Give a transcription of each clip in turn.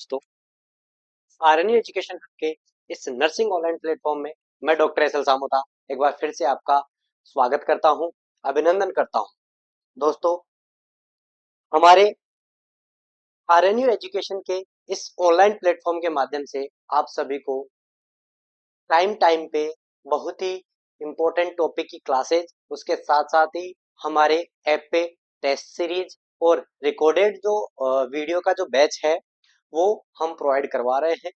दोस्तों, RNU education hub के इस नर्सिंग ऑनलाइन प्लेटफॉर्म में मैं डॉक्टर एस एल सामोता एक बार फिर से आपका स्वागत करता हूं, अभिनंदन करता हूं। दोस्तों, हमारे आरएनयू एजुकेशन के इस ऑनलाइन प्लेटफॉर्म के माध्यम से आप सभी को टाइम टाइम पे बहुत ही इम्पोर्टेंट टॉपिक की क्लासेज, उसके साथ साथ ही हमारे ऐप पे टेस्ट सीरीज और रिकॉर्डेड जो वीडियो का जो बैच है वो हम प्रोवाइड करवा रहे हैं।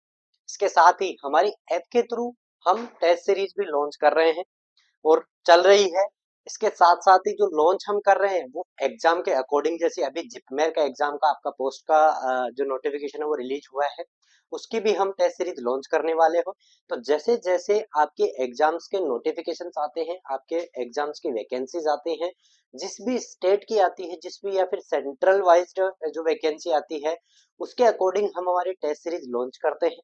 इसके साथ ही हमारी ऐप के थ्रू हम टेस्ट सीरीज भी लॉन्च कर रहे हैं और चल रही है। इसके साथ साथ ही जो लॉन्च हम कर रहे हैं वो एग्जाम के अकॉर्डिंग, जैसे अभी जिपमेर का एग्जाम का आपका पोस्ट का जो नोटिफिकेशन है वो रिलीज हुआ है, उसकी भी हम टेस्ट सीरीज लॉन्च करने वाले हो। तो जैसे जैसे आपके एग्जाम्स के नोटिफिकेशंस आते हैं, आपके एग्जाम्स की वैकेंसीज आती हैं, जिस भी स्टेट की आती है, जिस भी या फिर सेंट्रल वाइज जो वैकेंसी आती है, उसके अकॉर्डिंग हम हमारी टेस्ट सीरीज लॉन्च करते हैं।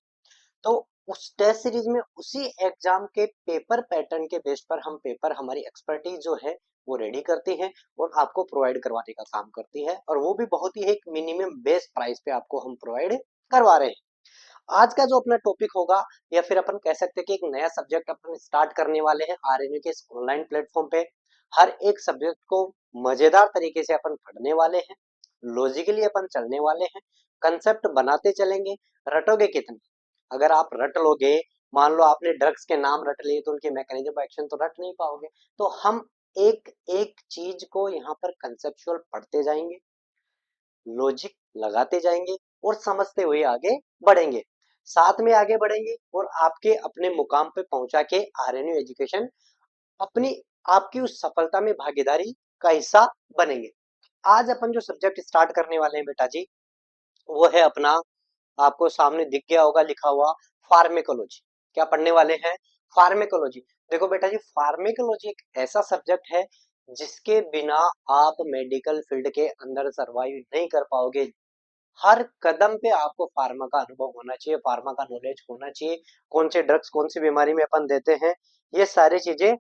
तो उस टेस्ट सीरीज में उसी एग्जाम के पेपर पैटर्न के बेस पर हम पेपर, हमारी एक्सपर्टीज जो है वो रेडी करती है और आपको प्रोवाइड करवाने का काम करती है, और वो भी बहुत ही एक मिनिमम बेस प्राइस पे आपको हम प्रोवाइड करवा रहे हैं। आज का जो अपना टॉपिक होगा, या फिर अपन कह सकते हैं कि एक नया सब्जेक्ट अपन स्टार्ट करने वाले हैं आरएनयू के इस ऑनलाइन प्लेटफॉर्म पे। हर एक सब्जेक्ट को मजेदार तरीके से अपन पढ़ने वाले हैं, लॉजिकली अपन चलने वाले हैं, कंसेप्ट बनाते चलेंगे। रटोगे कितने? अगर आप रट लोगे, मान लो आपने ड्रग्स के नाम रट लिए तो उनके मैकेनिज्म ऑफ एक्शन तो रट नहीं पाओगे। तो हम एक एक चीज को यहाँ पर कंसेप्चुअल पढ़ते जाएंगे, लॉजिक लगाते जाएंगे और समझते हुए आगे बढ़ेंगे, साथ में आगे बढ़ेंगे और आपके अपने मुकाम पे पहुंचा के आरएनयू एजुकेशन अपनी आपकी उस सफलता में भागीदारी का हिस्सा बनेंगे। आज अपन जो सब्जेक्ट स्टार्ट करने वाले हैं बेटा जी, वो है अपना, आपको सामने दिख गया होगा लिखा हुआ, फार्मेकोलॉजी। क्या पढ़ने वाले हैं? फार्मेकोलॉजी। देखो बेटा जी, फार्मेकोलॉजी एक ऐसा सब्जेक्ट है जिसके बिना आप मेडिकल फील्ड के अंदर सरवाइव नहीं कर पाओगे। हर कदम पे आपको फार्मा का अनुभव होना चाहिए, फार्मा का नॉलेज होना चाहिए। कौन से ड्रग्स कौन सी बीमारी में अपन देते हैं, ये सारी चीजें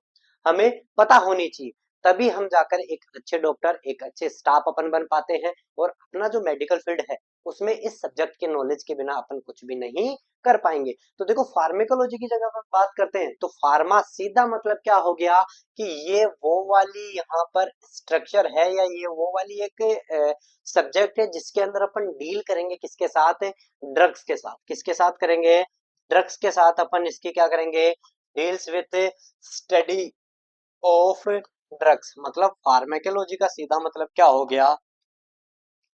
हमें पता होनी चाहिए। तभी हम जाकर एक अच्छे डॉक्टर, एक अच्छे स्टाफ अपन बन पाते हैं। और अपना जो मेडिकल फील्ड है उसमें इस सब्जेक्ट के नॉलेज के बिना अपन कुछ भी नहीं कर पाएंगे। तो देखो, फार्मेकोलॉजी की जगह पर बात करते हैं तो फार्मा सीधा मतलब क्या हो गया कि ये वो वाली यहाँ पर स्ट्रक्चर है, या ये वो वाली एक सब्जेक्ट है जिसके अंदर अपन डील करेंगे किसके साथ? ड्रग्स के साथ। किसके साथ करेंगे? ड्रग्स के साथ। अपन इसकी क्या करेंगे? Deals with study of drugs. मतलब फार्मेकोलॉजी का सीधा मतलब क्या हो गया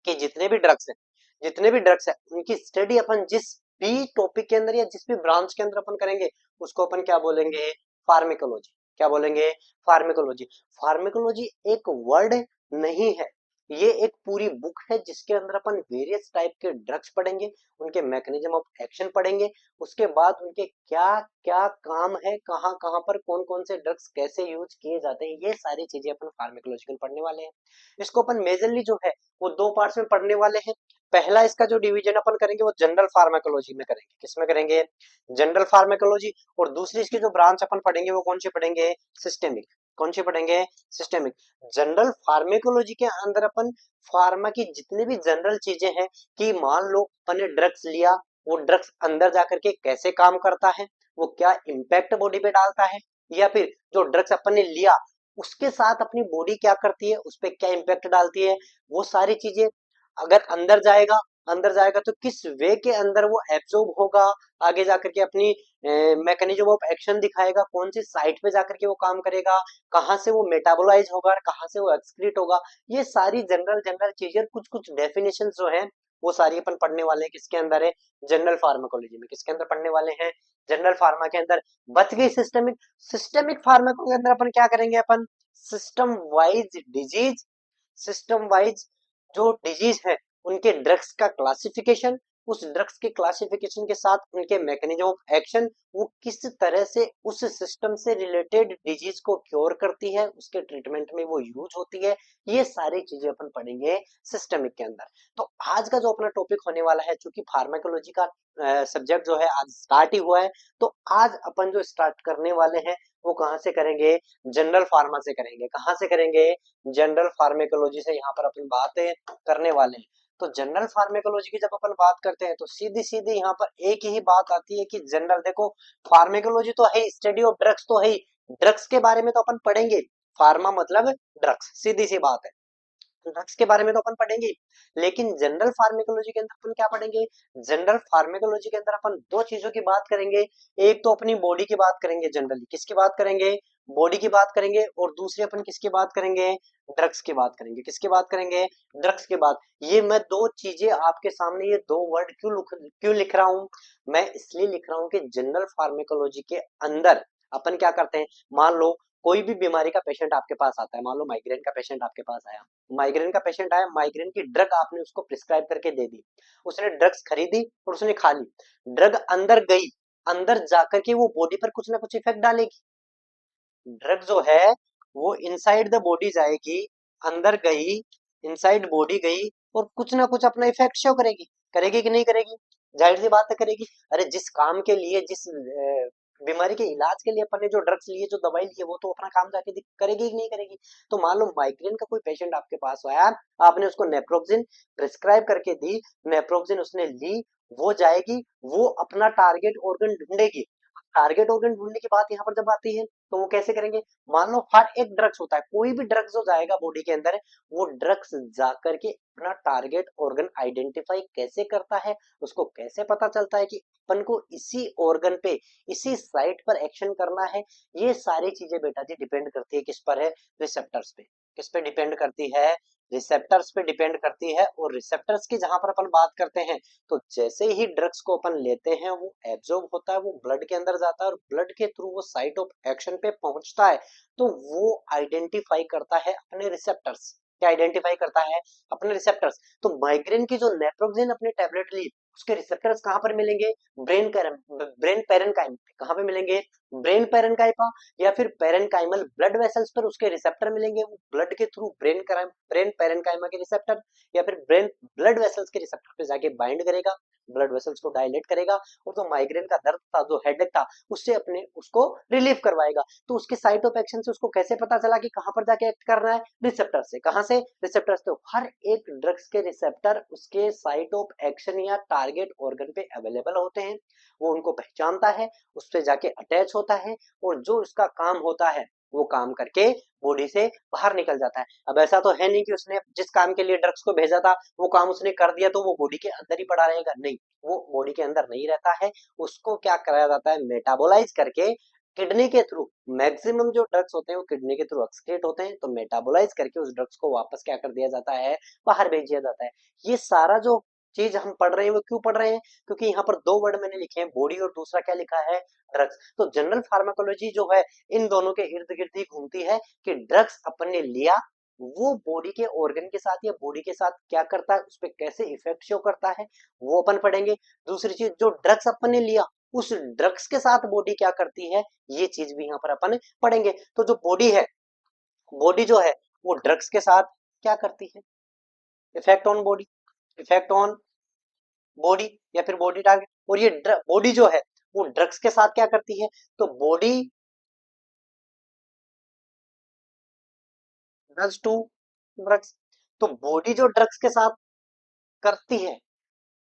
कि जितने भी ड्रग्स है उनकी स्टडी अपन जिस भी टॉपिक के अंदर या जिस भी ब्रांच के अंदर अपन करेंगे उसको अपन क्या बोलेंगे? फार्मेकोलॉजी। क्या बोलेंगे? फार्मेकोलॉजी। फार्मेकोलॉजी एक वर्ड नहीं है, ये एक पूरी बुक है जिसके अंदर अपन वेरियस टाइप के ड्रग्स पढ़ेंगे, उनके मैकेनिज्म ऑफ एक्शन पढ़ेंगे, उसके बाद उनके क्या क्या काम है, कहाँ कहाँ पर कौन कौन से ड्रग्स कैसे यूज किए जाते हैं, ये सारी चीजें अपन फार्मेकोलॉजिकल पढ़ने वाले हैं। इसको अपन मेजरली जो है वो दो पार्ट्स में पढ़ने वाले हैं। पहला इसका जो डिवीजन अपन करेंगे वो जनरल फार्माकोलॉजी में करेंगे। किसमें करेंगे? General pharmacology. और दूसरी इसकी जो ब्रांच अपन पढ़ेंगे वो कौन सी पढ़ेंगे? सिस्टेमिक। कौन सी पढ़ेंगे? सिस्टेमिक। जनरल फार्माकोलॉजी के अंदर अपन फार्मा की जितनी भी जनरल चीजें हैं, कि मान लो अपन ने ड्रग्स लिया, वो ड्रग्स अंदर जाकर के कैसे काम करता है, वो क्या इम्पैक्ट बॉडी पे डालता है, या फिर जो ड्रग्स अपन ने लिया उसके साथ अपनी बॉडी क्या करती है, उस पर क्या इम्पैक्ट डालती है, वो सारी चीजें अगर अंदर जाएगा तो किस वे के अंदर वो एब्जॉर्ब होगा, आगे जाकर के अपनी मैकेनिज्म ऑफ एक्शन दिखाएगा, कौन सी साइट पे जाकर के वो काम करेगा, कहाँ से वो मेटाबोलाइज होगा और कहाँ से वो एक्सक्रीट होगा। ये सारी जनरल जनरल चीजें, कुछ कुछ डेफिनेशन जो है वो सारी अपन पढ़ने वाले हैं। किसके अंदर है? जनरल फार्माकोलॉजी में। किसके अंदर पढ़ने वाले हैं? जनरल फार्मा के अंदर। बच गई सिस्टमिक। सिस्टमिक फार्मा के अंदर अपन क्या करेंगे? अपन system wise disease, system wise जो डिजीज है उनके ड्रग्स का क्लासिफिकेशन, उस ड्रग्स के क्लासिफिकेशन के साथ उनके मैकेनिज्म ऑफ एक्शन, वो किस तरह से उस सिस्टम से रिलेटेड डिजीज को क्योर करती है, उसके ट्रीटमेंट में वो यूज होती है। ये सारी चीजें अपन पढ़ेंगे सिस्टमिक के अंदर। तो आज का जो अपना टॉपिक होने वाला है, चूंकि फार्माकोलॉजी का सब्जेक्ट जो है आज स्टार्ट ही हुआ है, तो आज अपन जो स्टार्ट करने वाले हैं वो कहाँ से करेंगे? जनरल फार्मा से करेंगे। कहाँ से करेंगे? जनरल फार्मेकोलॉजी से यहाँ पर अपन बातें करने वाले हैं। तो जनरल फार्मेकोलॉजी की जब अपन बात करते हैं तो सीधी सीधी यहाँ पर एक ही बात आती है कि जनरल, देखो फार्मेकोलॉजी तो है, स्टडी ऑफ ड्रग्स तो है, ड्रग्स के बारे में तो अपन पढ़ेंगे, फार्मा मतलब ड्रग्स, सीधी सी बात है, ड्रग्स के बारे में तो अपन पढ़ेंगे। लेकिन जनरल फार्मेकोलॉजी के अंदर अपन क्या पढ़ेंगे, जनरल फार्मेकोलॉजी के अंदर अपन दो चीजों की बात करेंगे, एक तो अपनी बॉडी की बात करेंगे, जनरली किसकी बात करेंगे, बॉडी की बात करेंगे, और दूसरी अपन किसकी बात करेंगे, ड्रग्स की बात करेंगे, किसकी बात करेंगे, ड्रग्स की बात। ये मैं दो चीजें आपके सामने, ये दो वर्ड क्यों लिख रहा हूं, मैं इसलिए लिख रहा हूं कि जनरल फार्मेकोलॉजी के अंदर अपन क्या करते हैं, मान लो कोई भी बीमारी का पेशेंट आपके पास आता है, मान लो माइग्रेन का पेशेंट आपके पास आया, माइग्रेन का पेशेंट आया, माइग्रेन की ड्रग आपने उसको प्रिस्क्राइब करके दे दी, उसने ड्रग्स खरीदी और उसने खा ली, ड्रग अंदर गई, अंदर जाकर के वो बॉडी पर कुछ ना कुछ इफेक्ट डालेगी, ड्रग जो है वो इनसाइड द बॉडी जाएगी, अंदर गई, इनसाइड बॉडी गई, और कुछ ना कुछ अपना इफेक्ट शो करेगी, करेगी कि नहीं करेगी, जाहिर सी बात है करेगी। अरे जिस काम के लिए, जिस बीमारी के इलाज के लिए अपन ने जो ड्रग्स लिए, जो दवाई ली है, वो तो अपना काम जाके करेगी कि नहीं करेगी। तो मान लो माइग्रेन का कोई पेशेंट आपके पास आया, आपने उसको नेप्रोक्सिन प्रिस्क्राइब करके दी, नेप्रोक्सिन उसने ली, वो जाएगी, वो अपना टारगेट ऑर्गन ढूंढेगी, टारगेट ऑर्गन ढूंढने की बात यहाँ पर जब आती है तो वो कैसे करेंगे, मान लो हर एक ड्रग्स होता है, कोई भी ड्रग्स जो जाएगा बॉडी के अंदर, वो ड्रग्स जाकर के अपना टारगेट ऑर्गन आइडेंटिफाई कैसे करता है, उसको कैसे पता चलता है कि अपन को इसी ऑर्गन पे, इसी साइट पर एक्शन करना है। ये सारी चीजें बेटा जी डिपेंड करती है किस पर है, रिसेप्टर्स पे, किस पे डिपेंड करती है, रिसेप्टर्स पे डिपेंड करती है। और रिसेप्टर्स की जहां पर अपन बात करते हैं, तो जैसे ही ड्रग्स को अपन लेते हैं वो एब्जॉर्ब होता है, वो ब्लड के अंदर जाता है, और ब्लड के थ्रू वो साइट ऑफ एक्शन पे पहुंचता है, तो वो आइडेंटिफाई करता है अपने रिसेप्टर्स, क्या आइडेंटिफाई करता है, अपने रिसेप्टर्स। तो माइग्रेन की जो नेप्रोक्सिन अपने टेबलेट ली, उसके रिसेप्टर्स कहां पर मिलेंगे, ब्रेन पेरेन्काइम, कहां पे मिलेंगे, ब्रेन पेरेन्काइमा, या फिर पेरेन्काइमल ब्लड वेसल्स पर उसके रिसेप्टर मिलेंगे, वो ब्लड के थ्रू ब्रेन पेरेन्काइमा के रिसेप्टर, या फिर ब्रेन ब्लड वेसल्स के रिसेप्टर पे जाके बाइंड करेगा, ब्लड वेसल्स को डायलेट करेगा, और जो माइग्रेन का दर्द था, जो हेडेक था, उससे अपने उसको रिलीफ करवाएगा। तो उसके साइट ऑफ एक्शन से उसको कैसे पता चला कि कहां पर जाके एक्ट कर रहा है, रिसेप्टर से, कहां से, रिसेप्टर से। तो हर एक ड्रग्स के रिसेप्टर उसके साइट ऑफ एक्शन या टारगेट ऑर्गन पे अवेलेबल होते हैं, वो उनको पहचानता है, उस पे जाके अटैच होता है, और जो उसका काम होता है वो काम करके बॉडी से बाहर निकल जाता है। अब ऐसा तो है नहीं कि उसने जिस काम के लिए ड्रग्स को भेजा था वो काम उसने कर दिया तो वो बॉडी के अंदर ही पड़ा रहेगा, नहीं, वो बॉडी के अंदर नहीं रहता है, उसको क्या कराया जाता है, मेटाबोलाइज करके किडनी के थ्रू, मैक्सिमम जो ड्रग्स होते हैं वो किडनी के थ्रू एक्सक्रीट होते हैं, तो मेटाबोलाइज करके उस ड्रग्स को वापस क्या कर दिया जाता है, बाहर भेज दिया जाता है। ये सारा जो चीज हम पढ़ रहे हैं वो क्यों पढ़ रहे हैं, क्योंकि यहाँ पर दो वर्ड मैंने लिखे हैं, बॉडी और दूसरा क्या लिखा है, ड्रग्स। तो जनरल फार्माकोलॉजी जो है इन दोनों के इर्द गिर्द ही घूमती है कि ड्रग्स अपन ने लिया, वो बॉडी के ऑर्गन के साथ या बॉडी के साथ क्या करता है, उस पर कैसे इफेक्ट शो करता है, वो अपन पढ़ेंगे। दूसरी चीज, जो ड्रग्स अपन ने लिया उस ड्रग्स के साथ बॉडी क्या करती है, ये चीज भी यहाँ पर अपन पढ़ेंगे। तो जो बॉडी है, बॉडी जो है वो ड्रग्स के साथ क्या करती है, effect on body, effect on body, या फिर बॉडी टारगेट। और ये बॉडी जो है वो ड्रग्स के साथ क्या करती है, तो बॉडी ड्रग्स टू ड्रग्स, तो बॉडी जो ड्रग्स के साथ करती है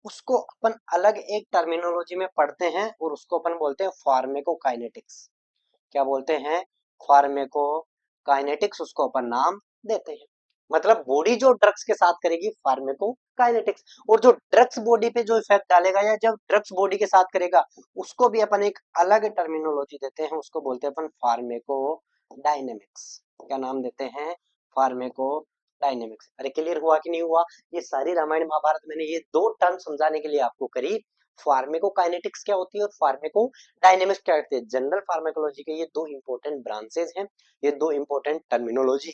उसको अपन अलग एक टर्मिनोलॉजी में पढ़ते हैं, और उसको अपन बोलते हैं फार्मेकोकाइनेटिक्स। क्या बोलते हैं, फार्मेकोकाइनेटिक्स, उसको अपन नाम देते हैं। मतलब बॉडी जो ड्रग्स के साथ करेगी, फार्मेकोकाइनेटिक्स। और जो ड्रग्स बॉडी पे जो इफेक्ट डालेगा या जब ड्रग्स बॉडी के साथ करेगा, उसको भी अपन एक अलग टर्मिनोलॉजी देते हैं, उसको बोलते हैं अपन फार्मेकोडायनेमिक्स। क्या नाम देते हैं, फार्मेकोडायनेमिक्स। अरे क्लियर हुआ कि नहीं हुआ, ये सारी रामायण महाभारत मैंने ये दो टर्म समझाने के लिए आपको करी, फार्मेकोकाइनेटिक्स क्या होती है और फार्मेको डायनेमिक्स क्या करते हैं। जनरल फार्मेकोलॉजी के ये दो इंपॉर्टेंट ब्रांचेस हैं, ये दो इंपॉर्टेंट टर्मिनोलॉजी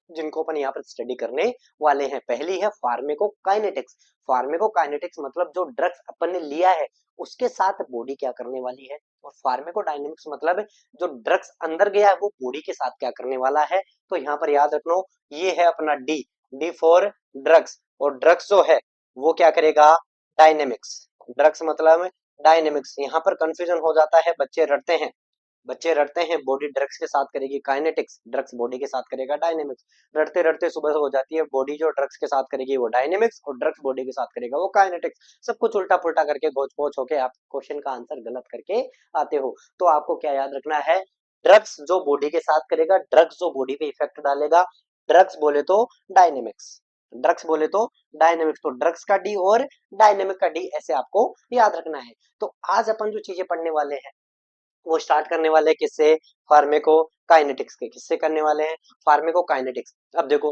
जिनको अपन यहाँ पर स्टडी करने वाले हैं। पहली है फार्मेकोकाइनेटिक्स। फार्मेकोकाइनेटिक्स मतलब जो ड्रग्स अपन ने लिया है उसके साथ बॉडी क्या करने वाली है, और फार्मेकोडायनेमिक्स मतलब जो ड्रग्स अंदर गया है वो बॉडी के साथ क्या करने वाला है। तो यहाँ पर याद रखना, ये है अपना डी, डी फॉर ड्रग्स, और ड्रग्स जो है वो क्या करेगा, डायनेमिक्स, ड्रग्स मतलब डायनेमिक्स। यहाँ पर कंफ्यूजन हो जाता है, बच्चे रटते हैं, बच्चे रटते हैं, बॉडी ड्रग्स के साथ करेगी काइनेटिक्स, ड्रग्स बॉडी के साथ करेगा डायनेमिक्स। रटते रटते सुबह हो जाती है, बॉडी जो ड्रग्स के साथ करेगी वो डायनेमिक्स और ड्रग्स बॉडी के साथ करेगा वो काइनेटिक्स। सब कुछ उल्टा पुल्टा करके गोच पोच होके आप क्वेश्चन का आंसर गलत करके आते हो। तो आपको क्या याद रखना है, ड्रग्स जो बॉडी के साथ करेगा, ड्रग्स जो बॉडी पे इफेक्ट डालेगा, ड्रग्स बोले तो डायनेमिक्स, ड्रग्स बोले तो डायनेमिक्स, तो ड्रग्स का डी और डायनेमिक का डी ऐसे आपको याद रखना है। तो आज अपन जो चीजें पढ़ने वाले हैं वो स्टार्ट करने वाले हैं किससे, फार्मेको काइनेटिक्स के। किससे करने वाले हैं, फार्मेको काइनेटिक्स। अब देखो,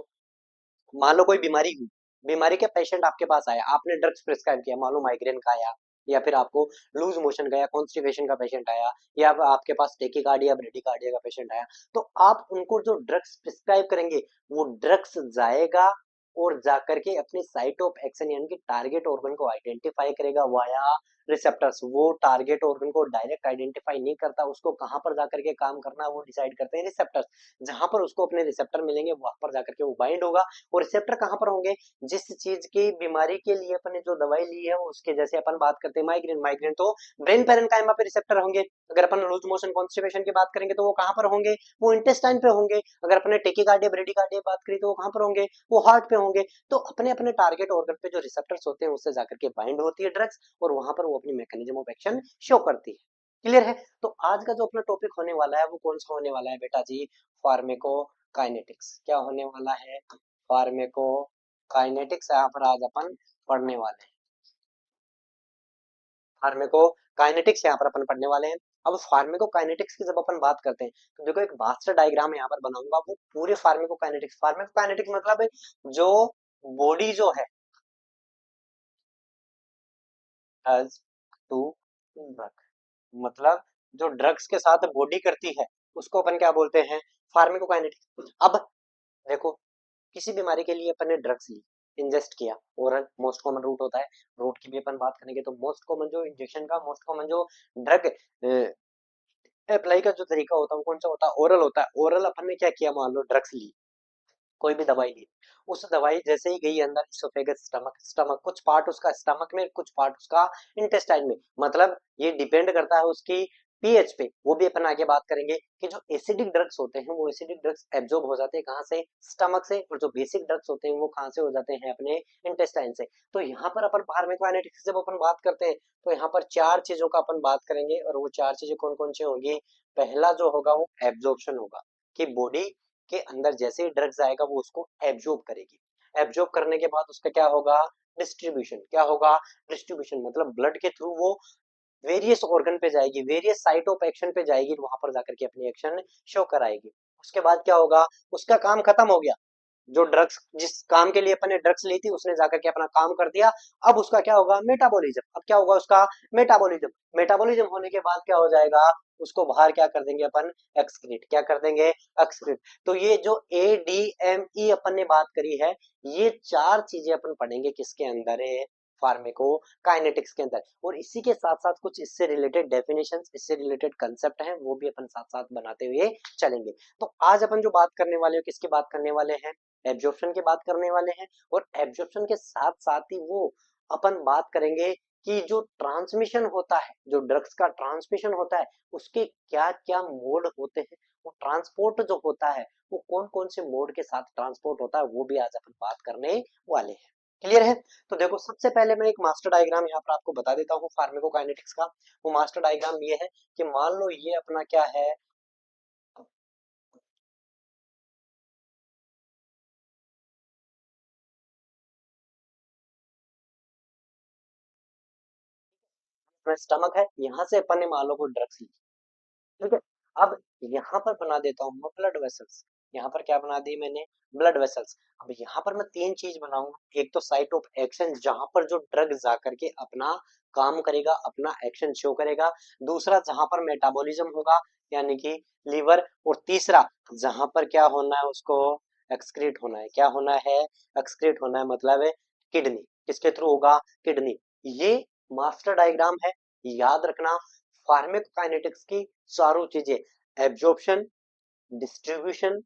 मान लो कोई बीमारी हुई, बीमारी के पेशेंट आपके पास आया, आपने ड्रग्स प्रिस्क्राइब किया, मान लो माइग्रेन का आया, या फिर आपको लूज मोशन का या कॉन्स्टिपेशन का पेशेंट आया, या आपके पास टेकीकार्डिया ब्रेडिकार्डिया का पेशेंट आया, तो आप उनको जो ड्रग्स प्रिस्क्राइब करेंगे वो ड्रग्स जाएगा और जाकर के अपने साइट ऑफ एक्शन यानी कि टारगेट ऑर्गन को आइडेंटिफाई करेगा वाया रिसेप्टर्स। वो टारगेट ऑर्गन को डायरेक्ट आइडेंटिफाई नहीं करता, उसको कहां पर जाकर के काम करना है वो डिसाइड करते हैं रिसेप्टर्स। जहां पर उसको अपने रिसेप्टर मिलेंगे वहां पर जाकर के वो बाइंड होगा। और रिसेप्टर कहां पर होंगे, जिस चीज की बीमारी के लिए अपन ने जो दवाई ली है उसके, जैसे अपन बात करते हैं माइग्रेन, माइग्रेन तो ब्रेन पैरेन्काइमा पे रिसेप्टर होंगे। अगर अपन लूज मोशन कॉन्स्टिपेशन की बात करेंगे तो वो कहां पर होंगे, वो इंटेस्टाइन पे होंगे। अगर अपने टेकीकार्डिया ब्रेडिकार्डिया बात करें तो वो कहां पर होंगे, वो हार्ट पे होंगे। तो अपने अपने टारगेट ऑर्गन पे जो रिसेप्टर्स होते हैं उससे जाकर के बाइंड होती है ड्रग्स, और वहां पर वो अपनी मैकेनिज्म ऑफ एक्शन शो करती है। क्लियर है। तो आज का जो अपना टॉपिक होने वाला है वो कौन सा होने वाला है बेटा जी, फार्मेको काइनेटिक्स। क्या होने वाला है, फार्मेको काइनेटिक्स यहाँ पर आज अपन पढ़ने वाले हैं। फार्मेको काइनेटिक्स यहाँ पर अपन पढ़ने वाले हैं। अब फार्मेको काइनेटिक्स की जब अपन बात करते हैं तो देखो, एक मास्टर डायग्राम यहाँ पर बनाऊंगा, वो पूरे फार्मेको काइनेटिक्स, फार्मेको काइनेटिक्स मतलब है जो बॉडी जो है हैज टू ड्रग, मतलब जो ड्रग्स के साथ बॉडी करती है उसको अपन क्या बोलते हैं, फार्मेकोकाइनेटिक्स। अब देखो, किसी बीमारी के लिए अपन ने ड्रग्स ली, इंजेस्ट किया, ओरल मोस्ट कॉमन रूट होता है। रूट की भी अपन बात करेंगे तो मोस्ट कॉमन जो इंजेक्शन का, मोस्ट कॉमन जो ड्रग अप्लाई का जो तरीका होता है वो कौन सा होता है, ओरल होता है। ओरल अपन ने क्या किया, मान लो ड्रग्स ली, कोई भी दवाई ली, उस दवाई जैसे ही गई अंदर इसोफेगस, स्टमक, स्टमक कुछ पार्ट उसका स्टमक में, कुछ पार्ट उसका इंटेस्टाइन में, मतलब ये डिपेंड करता है उसकी पीएच पे। वो भी अपन आगे बात करेंगे कि जो एसिडिक ड्रग्स होते हैं वो एसिडिक ड्रग्स एब्जॉर्ब हो जाते हैं कहाँ से, स्टमक से, और जो बेसिक ड्रग्स होते हैं वो कहाँ से हो जाते हैं, अपने इंटेस्टाइन से। तो यहाँ पर अपन फार्माकोकाइनेटिक्स जब अपन बात करते हैं तो यहाँ पर चार चीजों का अपन बात करेंगे, और वो चार चीजें कौन कौन सी होंगी। पहला जो होगा वो एब्जॉर्प्शन होगा, कि बॉडी के अंदर जैसे ही ड्रग्स आएगा वो उसको एब्जॉर्ब करेगी। एब्जॉर्ब करने के बाद उसका क्या होगा, डिस्ट्रीब्यूशन। क्या होगा, डिस्ट्रीब्यूशन मतलब ब्लड के थ्रू वो वेरियस ऑर्गन पे जाएगी, वेरियस साइट ऑफ एक्शन पे जाएगी, वहां पर जाकर के अपनी एक्शन शो कराएगी। उसके बाद क्या होगा, उसका काम खत्म हो गया, जो ड्रग्स, जिस काम के लिए अपन ने ड्रग्स ली थी उसने जाकर के अपना काम कर दिया। अब उसका क्या होगा, मेटाबॉलिज्म। अब क्या होगा उसका, मेटाबॉलिज्म। मेटाबॉलिज्म होने के बाद क्या हो जाएगा, उसको बाहर क्या कर देंगे अपन, एक्सक्रीट। क्या कर देंगे, एक्सक्रीट। तो ये जो ADME अपन ने बात करी है, ये चार चीजें अपन पढ़ेंगे किसके अंदर है, फार्मेको काइनेटिक्स के अंदर। और इसी के साथ साथ कुछ इससे रिलेटेड डेफिनेशंस, इससे रिलेटेड कंसेप्ट हैं, वो भी अपन साथ साथ बनाते हुए चलेंगे। तो आज अपन जो बात करने वाले हैं, किसकी बात करने वाले हैं, एब्जॉर्प्शन की बात करने वाले हैं। और एब्जॉर्प्शन के साथ साथ ही वो अपन बात करेंगे कि जो ट्रांसमिशन होता है, जो ड्रग्स का ट्रांसमिशन होता है, उसके क्या क्या मोड होते हैं, वो ट्रांसपोर्ट जो होता है वो कौन कौन से मोड के साथ ट्रांसपोर्ट होता है, वो भी आज अपन बात करने वाले हैं। क्लियर है। तो देखो, सबसे पहले मैं एक मास्टर डायग्राम यहाँ पर आपको बता देता हूँ फार्माकोकाइनेटिक्स का। वो मास्टर डायग्राम ये है कि मान लो ये अपना क्या है, स्टमक है, यहाँ से अपन ने मान लो कोई ड्रग्स ली, ठीक है। अब यहाँ पर बना देता हूँ मैं ब्लड वेसल्स। यहाँ पर क्या बना दी मैंने, ब्लड वेसल्स। अब यहाँ पर मैं तीन चीज बनाऊंगा, एक तो साइट ऑफ एक्शन जहां पर जो ड्रग जाकर के अपना काम करेगा, अपना एक्शन शो करेगा। दूसरा जहां पर मेटाबॉलिज्म होगा यानी कि लीवर। और तीसरा जहां पर क्या होना है, उसको एक्सक्रीट होना है। क्या होना है, एक्सक्रीट होना है, मतलब है किडनी। किसके थ्रू होगा, किडनी। ये मास्टर डायग्राम है, याद रखना। फार्माकोकाइनेटिक्स की चारों चीजें, एब्जॉर्प्शन, डिस्ट्रीब्यूशन,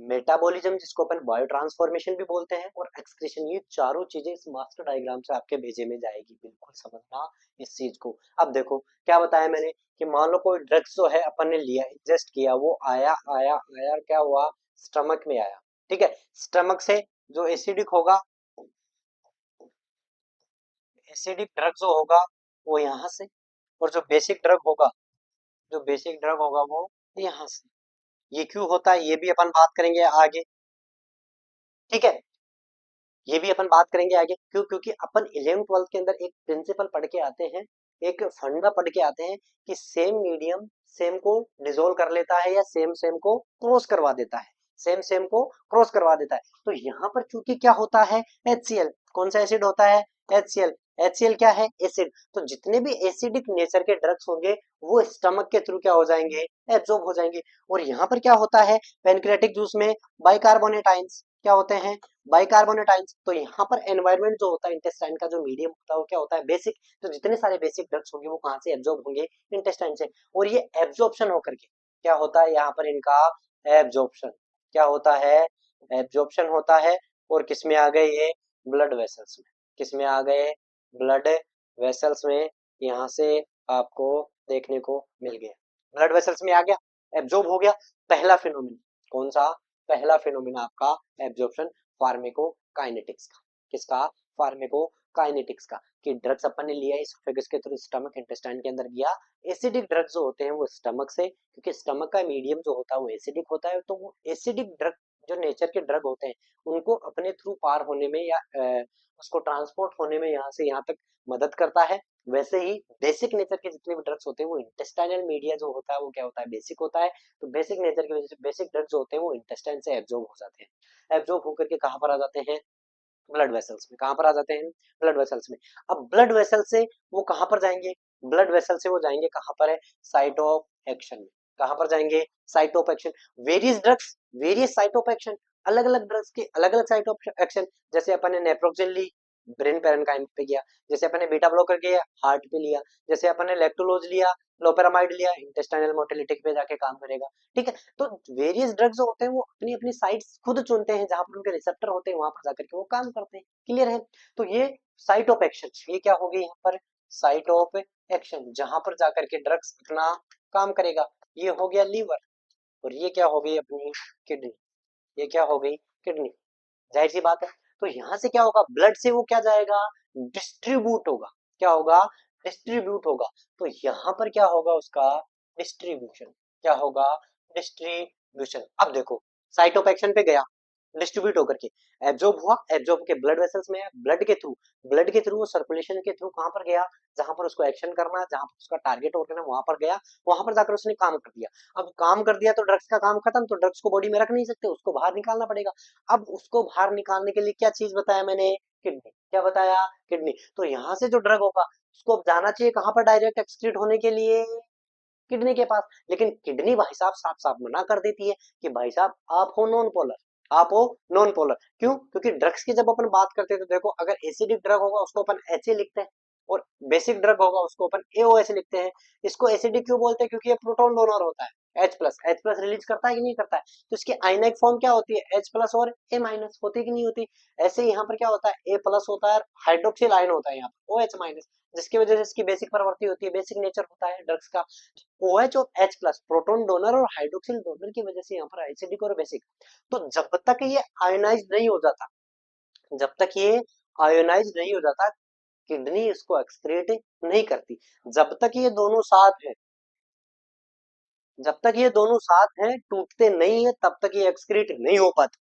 मेटाबॉलिज्म जिसको अपन बायो ट्रांसफॉर्मेशन भी बोलते हैं, और एक्सक्रीशन, ये चारों चीजें इस मास्टर डायग्राम से आपके भेजे में जाएगी। बिल्कुल समझना इस चीज को। अब देखो क्या बताया मैंने कि मान लो कोई ड्रग्स जो है अपन ने लिया, इंजेस्ट किया, वो आया आया आया, क्या हुआ, स्टमक में आया। ठीक है, स्टमक से जो एसिडिक होगा, एसिडिक ड्रग जो होगा वो यहाँ से, और जो बेसिक ड्रग होगा, जो बेसिक ड्रग होगा वो यहाँ से। ये क्यों होता है ये भी अपन बात करेंगे आगे। ठीक है, ये भी अपन बात करेंगे आगे। क्यों? क्योंकि अपन 11th 12th के अंदर एक प्रिंसिपल पढ़ के आते हैं, एक फंडा पढ़ के आते हैं कि सेम मीडियम सेम को डिसोल्व कर लेता है, या सेम सेम को क्रॉस करवा देता है, सेम सेम को क्रॉस करवा देता है। तो यहाँ पर चूंकि क्या होता है, HCl, कौन सा एसिड होता है, HCl। HCl क्या है, एसिड। तो जितने भी एसिडिक नेचर के ड्रग्स होंगे वो स्टमक के थ्रू क्या हो जाएंगे, एब्जॉर्ब हो जाएंगे। और यहाँ पर क्या होता है, पेनक्रियाटिक जूस में बाइकार्बोनेट आयंस क्या होते हैं, बाइकार्बोनेट आयंस। तो यहाँ पर एनवायरनमेंट जो होता है, इंटेस्टाइन का जो मीडियम होता है वो क्या होता है, बेसिक। तो जितने सारे बेसिक ड्रग्स होंगे वो कहाँ से एब्जॉर्ब होंगे, इंटेस्टाइन से। और ये एब्जॉर्प्शन होकर के क्या होता है, यहाँ पर इनका एब्जॉर्प्शन क्या होता है, एब्जॉर्प्शन होता है। और किस में आ गए ये, ब्लड वेसल्स में। किस में आ गए, ब्लड वेसल्स में। यहाँ से आपको देखने को मिल गया, ब्लड वेसल्स में आ गया, एब्जॉर्ब हो गया। पहला फिनोमिना कौन सा, पहला फिनोमिना आपका एब्जॉर्प्शन फार्मेकोकाइनेटिक्स का। किसका, फार्मेकोकाइनेटिक्स का। कि ड्रग्स अपन ने लिया इसोफेगस के थ्रू, स्टमक इंटेस्टाइन के अंदर गया। एसिडिक ड्रग्स जो होते हैं वो स्टमक से, क्योंकि स्टमक का मीडियम जो होता है वो एसिडिक होता है। तो वो एसिडिक ड्रग जो नेचर के ड्रग होते हैं उनको अपने थ्रू पार होने में, या उसको ट्रांसपोर्ट होने में यहाँ से यहाँ तक मदद करता है। वैसे ही बेसिक नेचर के जितने भी ड्रग्स होते हैं वो इंटेस्टाइनल मीडिया जो होता है वो क्या होता है, बेसिक होता है। तो बेसिक नेचर की वजह से बेसिक ड्रग्स होते हैं वो इंटेस्टाइन से एब्जॉर्ब हो जाते हैं। एब्जॉर्ब होकर के कहाँ पर आ जाते हैं, ब्लड वेसल्स में। कहाँ पर आ जाते हैं, ब्लड वेसल्स में। अब ब्लड वेसल से वो कहाँ पर जाएंगे, ब्लड वेसल से वो जाएंगे कहाँ पर है, साइट ऑफ एक्शन में। कहाँ पर जाएंगे, site of action. Various drugs, various site of action, अलग अलग ड्रग्स के अलग अलग साइट ऑफ एक्शन। जैसे अपन ने नेप्रोक्सिल ली, ब्रेन पेरेन्काइम पे गया। जैसे अपन ने बीटा ब्लॉकर किया, हार्ट पे लिया। जैसे अपन ने लेक्टुलोज लिया, लोपेरामाइड लिया, इंटेस्टाइनल मोटिलिटी पे जाके काम करेगा। ठीक है, तो वेरियस ड्रग्स जो होते हैं वो अपनी अपनी साइट्स खुद चुनते हैं, जहां पर उनके रिसेप्टर होते हैं वहां पर जाकर के वो काम करते हैं। क्लियर है? तो ये साइट ऑफ एक्शन, ये क्या हो गई यहाँ पर, साइट ऑफ एक्शन, जहां पर जाकर के ड्रग्स अपना काम करेगा। ये हो गया लीवर, और ये क्या हो गई अपनी किडनी। ये क्या हो गई, किडनी। जाहिर सी बात है। तो यहां से क्या होगा, ब्लड से वो क्या जाएगा, डिस्ट्रीब्यूट होगा। क्या होगा, डिस्ट्रीब्यूट होगा। तो यहां पर क्या होगा उसका, डिस्ट्रीब्यूशन। क्या होगा, डिस्ट्रीब्यूशन। अब देखो, साइट ऑफ एक्शन पे गया, डिस्ट्रीब्यूट होकर के एब्जॉर्ब हुआ, एब्जॉर्ब के ब्लड वेसल्स में है, ब्लड के थ्रू, ब्लड के थ्रू वो सर्कुलेशन के थ्रू कहां पर गया, जहां पर उसको एक्शन करना है, जहां पर उसका टारगेट ऑर्गन है वहां पर गया। वहां पर जाकर उसने काम कर दिया। अब काम कर दिया तो ड्रग्स का काम खत्म, तो ड्रग्स को बॉडी में रख नहीं सकते, उसको बाहर निकालना पड़ेगा। अब उसको बाहर निकालने के लिए क्या चीज बताया मैंने, किडनी। क्या बताया, किडनी। तो यहाँ से जो ड्रग होगा उसको अब जाना चाहिए कहां पर, डायरेक्ट एक्सक्रीट होने के लिए किडनी के पास। लेकिन किडनी भाई साहब साफ साफ मना कर देती है कि भाई साहब आप हो नॉन पोलर, आप हो नॉन पोलर। क्यों? क्योंकि ड्रग्स की जब अपन बात करते हैं तो देखो, अगर एसिडिक ड्रग होगा उसको अपन HA लिखते हैं, और बेसिक ड्रग होगा उसको अपन AOH लिखते हैं। इसको एसिडिक क्यों बोलते हैं, क्योंकि ये प्रोटॉन डोनर होता है। H प्लस रिलीज करता है कि नहीं करता है। तो इसकी आयनिक फॉर्म क्या होती है, H प्लस और A माइनस, होती है कि नहीं होती। ऐसे यहाँ पर क्या होता है, A प्लस होता है, हाइड्रोक्सिल आयन होता है यहाँ पर OH माइनस, जिसकी वजह से इसकी बेसिक प्रवृत्ति होती है, बेसिक नेचर होता है ड्रग्स का। OH और H प्लस, प्रोटॉन डोनर और हाइड्रोक्सिल डोनर की वजह से यहाँ पर एसिडिक और बेसिक। तो जब तक ये आयोनाइज नहीं हो जाता, जब तक ये आयोनाइज नहीं हो जाता, किडनी इसको एक्सक्रीट नहीं करती। जब तक ये दोनों साथ है, जब तक ये दोनों साथ हैं, टूटते नहीं है, तब तक ये एक्सक्रीट नहीं हो पाता।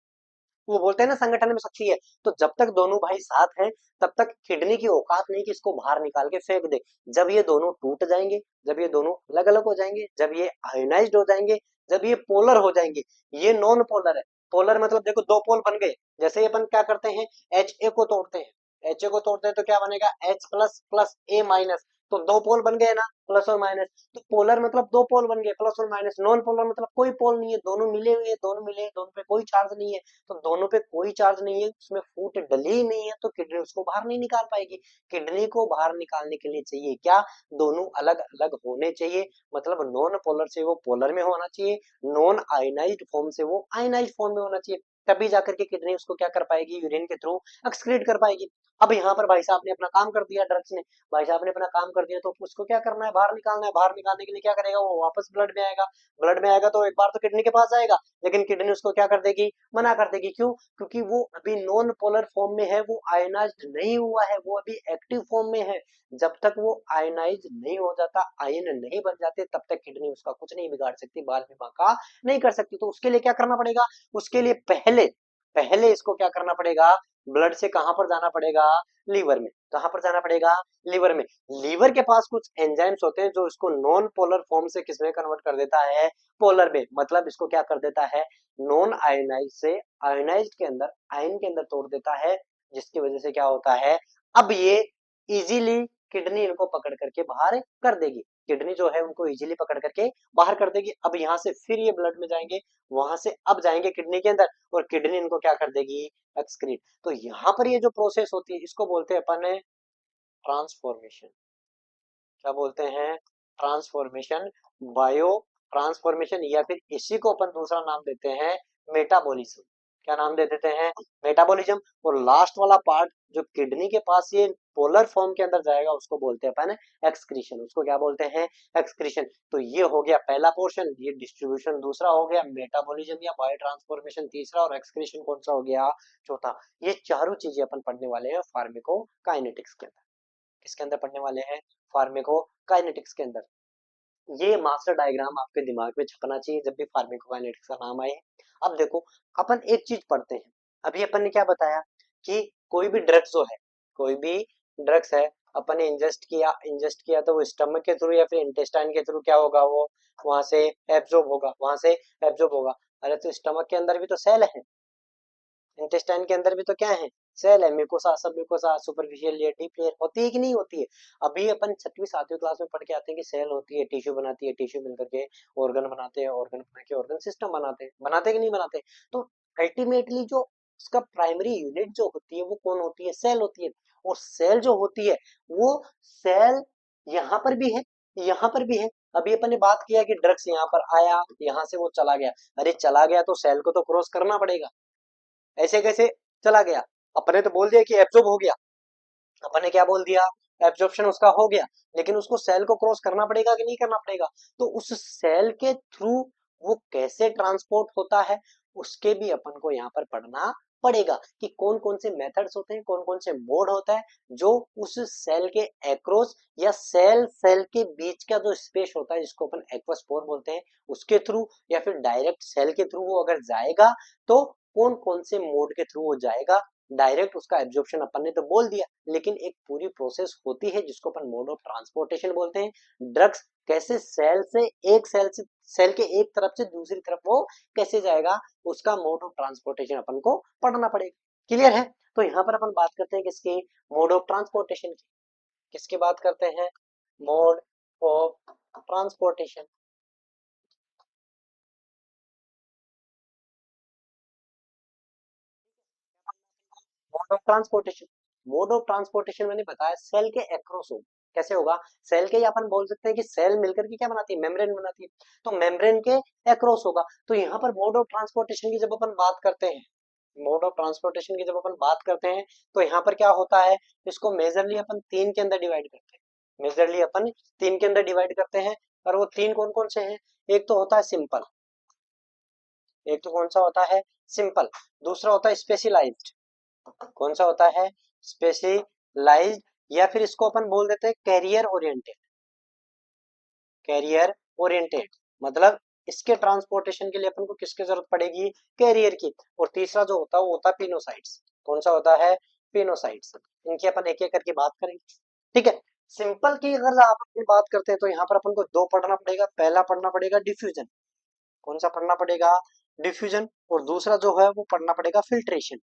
वो बोलते हैं ना संगठन में शक्ति है। तो जब तक दोनों भाई साथ हैं तब तक किडनी की औकात नहीं कि इसको बाहर निकाल के फेंक दे। जब ये दोनों टूट जाएंगे, जब ये दोनों अलग अलग हो जाएंगे, जब ये आयोनाइज्ड हो जाएंगे, जब ये पोलर हो जाएंगे, ये नॉन पोलर है। पोलर मतलब देखो दो पोल बन गए। जैसे ही अपन क्या करते हैं, HA को तोड़ते हैं, HA को तोड़ते हैं तो क्या बनेगा, H plus plus A minus. तो दो पोल बन गए ना, प्लस और माइनस। तो पोलर मतलब दो पोल बन गए, प्लस और माइनस। नॉन पोलर मतलब कोई पोल नहीं है, दोनों मिले हुए हैं, दोनों मिले हैं, दोनों पे कोई चार्ज नहीं है। तो दोनों पे कोई चार्ज नहीं है, उसमें फूट डली ही नहीं है, तो किडनी उसको बाहर नहीं निकाल पाएगी। किडनी को बाहर निकालने के लिए चाहिए क्या, दोनों अलग अलग होने चाहिए। मतलब नॉन पोलर से वो पोलर में होना चाहिए, नॉन आयनाइज्ड फॉर्म से वो आयनाइज्ड फॉर्म में होना चाहिए। तभी जाकर के किडनी उसको क्या कर पाएगी, यूरिन के थ्रू एक्सक्रीट कर पाएगी। अब यहाँ पर भाई साहब ने अपना काम कर दिया, ड्रग्स ने भाई साहब ने अपना काम कर दिया, तो उसको क्या करना है, बाहर निकालना है। बाहर निकालने के लिए क्या करेगा, वो वापस ब्लड में आएगा। ब्लड में आएगा तो एक बार तो किडनी के पास आएगा, लेकिन किडनी उसको क्या कर देगी, मना कर देगी। क्यों, क्योंकि वो अभी नॉन पोलर फॉर्म में है, वो आयनाइज्ड नहीं हुआ है, वो अभी एक्टिव फॉर्म में है। जब तक वो आयनाइज नहीं हो जाता, आयन नहीं बन जाते, तब तक किडनी उसका कुछ नहीं बिगाड़ सकती, बाल विवाह का नहीं कर सकती। तो उसके लिए क्या करना पड़ेगा, उसके लिए पहले पहले इसको क्या करना पड़ेगा, ब्लड से कहां पर जाना पड़ेगा, लीवर में। कहां पर जाना पड़ेगा, लीवर में। लीवर के पास कुछ एंजाइम्स होते हैं जो इसको नॉन पोलर फॉर्म से किसमें कन्वर्ट कर देता है, पोलर में। मतलब इसको क्या कर देता है, नॉन आयनाइज से आयनाइज्ड के अंदर, आयन के अंदर तोड़ देता है, जिसकी वजह से क्या होता है, अब ये इजीली किडनी इनको पकड़ करके बाहर कर देगी। किडनी जो है उनको इजीली पकड़ करके बाहर कर देगी। अब यहाँ से फिर ये ब्लड में जाएंगे, वहां से अब जाएंगे किडनी के अंदर, और किडनी इनको क्या कर देगी, एक्सक्रीट। तो यहाँ पर ये जो प्रोसेस होती है, इसको बोलते हैं अपन ट्रांसफॉर्मेशन। क्या बोलते हैं, ट्रांसफॉर्मेशन, बायो ट्रांसफॉर्मेशन, या फिर इसी को अपन दूसरा नाम देते हैं मेटाबॉलिज्म। क्या नाम दे देते हैं, मेटाबॉलिज्म। और लास्ट वाला पार्ट जो किडनी के पास ये पोलर फॉर्म के अंदर जाएगा, उसको बोलते हैं अपन एक्सक्रीशन। उसको क्या बोलते हैं, एक्सक्रीशन। तो ये हो गया पहला पोर्शन, ये डिस्ट्रीब्यूशन दूसरा हो गया, मेटाबॉलिज्म या बायो ट्रांसफॉर्मेशन तीसरा, और एक्सक्रीशन कौन सा हो गया, चौथा। ये चारों चीजें अपन पढ़ने वाले हैं फार्माकोकाइनेटिक्स के अंदर। किसके अंदर पढ़ने वाले हैं, फार्माकोकाइनेटिक्स के अंदर। ये मास्टर डायग्राम आपके दिमाग में छपना चाहिए जब भी फार्माकोकाइनेटिक्स का नाम आए। अब देखो, अपन एक चीज पढ़ते हैं। अभी अपन ने क्या बताया कि कोई भी ड्रग्स जो है, कोई भी ड्रग्स है, अपन ने इंजेस्ट किया तो वो स्टमक के थ्रू या फिर इंटेस्टाइन के थ्रू क्या होगा, वो वहां से एब्जॉर्ब होगा, वहां से एब्जॉर्ब होगा। अरे तो स्टमक के अंदर भी तो सेल है, इंटेस्टाइन के अंदर भी तो क्या है, सेल है। म्यूकोसा, सब mucosa, superficial layer, deep layer होती है कि नहीं होती है। अभी अपन 6वीं 7वीं क्लास में पढ़ के आते हैं कि सेल होती है, टिश्यू बनाती है, टिश्यू मिलकर के ऑर्गन बनाते हैं, ऑर्गन बना के ऑर्गन सिस्टम बनाते हैं, बनाते कि नहीं बनाते। तो अल्टीमेटली जो उसका प्राइमरी यूनिट जो होती है वो कौन होती है, सेल होती है। और सेल जो होती है, वो सेल यहाँ पर भी है, यहाँ पर भी है। अभी अपन ने बात किया कि ड्रग्स यहाँ पर आया, यहाँ से वो चला गया। अरे चला गया तो सेल को तो क्रॉस करना पड़ेगा, ऐसे कैसे चला गया। अपने तो बोल दिया कि एब्जॉर्ब हो गया, अपन ने क्या बोल दिया, एब्जॉर्प्शन उसका हो गया, लेकिन उसको सेल को क्रॉस करना पड़ेगा कि नहीं करना पड़ेगा। तो उस सेल के थ्रू वो कैसे ट्रांसपोर्ट होता है, उसके भी अपन को यहाँ पर पढ़ना पड़ेगा कि कौन कौन से मेथड्स होते हैं, कौन कौन से मोड होता है जो उस सेल के एक्रॉस या सेल सेल के बीच का जो स्पेस होता है, जिसको अपन एक्वास्पोर बोलते हैं, उसके थ्रू या फिर डायरेक्ट सेल के थ्रू वो अगर जाएगा तो कौन कौन से मोड के थ्रू वो जाएगा। डायरेक्ट उसका एब्जॉर्प्शन अपन ने तो बोल दिया, लेकिन एक पूरी प्रोसेस होती है जिसको अपन मोड ऑफ ट्रांसपोर्टेशन बोलते हैं। ड्रग्स कैसे सेल के एक तरफ से दूसरी तरफ वो कैसे जाएगा, उसका मोड ऑफ ट्रांसपोर्टेशन अपन को पढ़ना पड़ेगा। क्लियर है। तो यहाँ पर अपन बात करते हैं किसकी, मोड ऑफ ट्रांसपोर्टेशन की। किसकी बात करते हैं, mode of transportation. Mode of transportation, mode of transportation मैंने बताया सेल के एक्रॉस होगा। कैसे होगा, सेल के अपन बोल सकते हैं कि सेल मिलकर के क्या बनाती है, मेम्ब्रेन बनाती है। तो मेम्ब्रेन के एक्रॉस होगा। तो यहाँ पर मोड ऑफ ट्रांसपोर्टेशन की जब अपन बात करते हैं, मोड ऑफ ट्रांसपोर्टेशन की जब अपन बात करते हैं, तो यहाँ पर क्या होता है, इसको मेजरली अपन तीन के अंदर डिवाइड करते हैं। मेजरली अपन तीन के अंदर डिवाइड करते हैं, और वो तीन कौन कौन से हैं, एक तो होता है सिंपल, एक तो कौन सा होता है, सिंपल। दूसरा होता है स्पेशलाइज्ड, कौन सा होता है, स्पेशलाइज्ड। या फिर इसको अपन बोल देते हैं कैरियर ओरिएंटेड, कैरियर ओरिएंटेड। मतलब इसके ट्रांसपोर्टेशन के लिए अपन को किसकी जरूरत पड़ेगी, कैरियर की। और तीसरा जो होता है वो होता है पिनोसाइट्स। कौन सा होता है, पिनोसाइट्स। इनकी अपन एक एक करके बात करेंगे, ठीक है। सिंपल की अगर आप अपनी बात करते हैं तो यहाँ पर अपन को दो पढ़ना पड़ेगा। पहला पढ़ना पड़ेगा डिफ्यूजन, कौन सा पढ़ना पड़ेगा, डिफ्यूजन। और दूसरा जो है वो पढ़ना पड़ेगा फिल्ट्रेशन।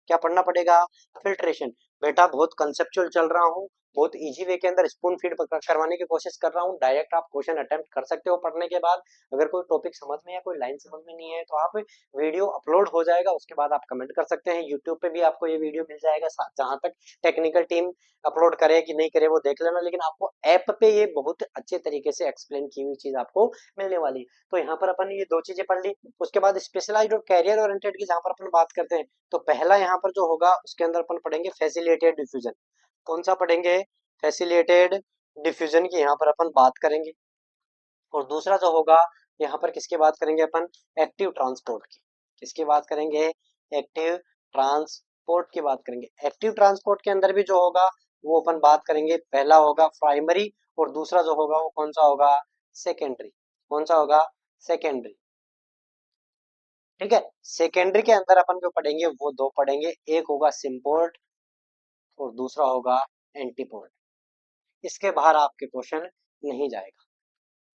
क्या पढ़ना पड़ेगा, फिल्ट्रेशन। बेटा बहुत कंसेप्चुअल चल रहा हूँ, बहुत इजी वे के अंदर स्पून फीड करवाने की कोशिश कर रहा हूँ। डायरेक्ट आप क्वेश्चन अटेम्प्ट कर सकते हो पढ़ने के बाद। अगर कोई टॉपिक समझ में या कोई लाइन समझ में नहीं है तो आप वीडियो अपलोड हो जाएगा, उसके बाद आप कमेंट कर सकते हैं। यूट्यूब पे भी आपको ये वीडियो मिल जाएगा, जहां तक टेक्निकल टीम अपलोड करे कि नहीं करे वो देख लेना, लेकिन आपको ऐप पे ये बहुत अच्छे तरीके से एक्सप्लेन की हुई चीज आपको मिलने वाली है। तो यहाँ पर अपन ये दो चीजें पढ़ ली। उसके बाद स्पेशलाइज्ड और कैरियर ओरिएंटेड की जहां पर अपन बात करते हैं, तो पहला यहाँ पर जो होगा उसके अंदर अपन पढ़ेंगे फैसिलिटेटेड डिफ्यूजन। कौन सा पढ़ेंगे? फैसिलिटेटेड डिफ्यूजन की यहाँ पर अपन बात करेंगे। और दूसरा जो होगा यहाँ पर किसकी बात करेंगे अपन? एक्टिव ट्रांसपोर्ट की। किसकी बात करेंगे? एक्टिव ट्रांसपोर्ट की बात करेंगे। एक्टिव ट्रांसपोर्ट के अंदर भी जो होगा वो अपन बात करेंगे। पहला होगा प्राइमरी और दूसरा जो होगा वो कौन सा होगा? सेकेंडरी। कौन सा होगा? सेकेंडरी। ठीक है, सेकेंडरी के अंदर अपन जो पढ़ेंगे वो दो पढ़ेंगे, एक होगा सिम्पोर्ट और दूसरा होगा एंटीपोर्ट। इसके बाहर आपके क्वेश्चन नहीं जाएगा।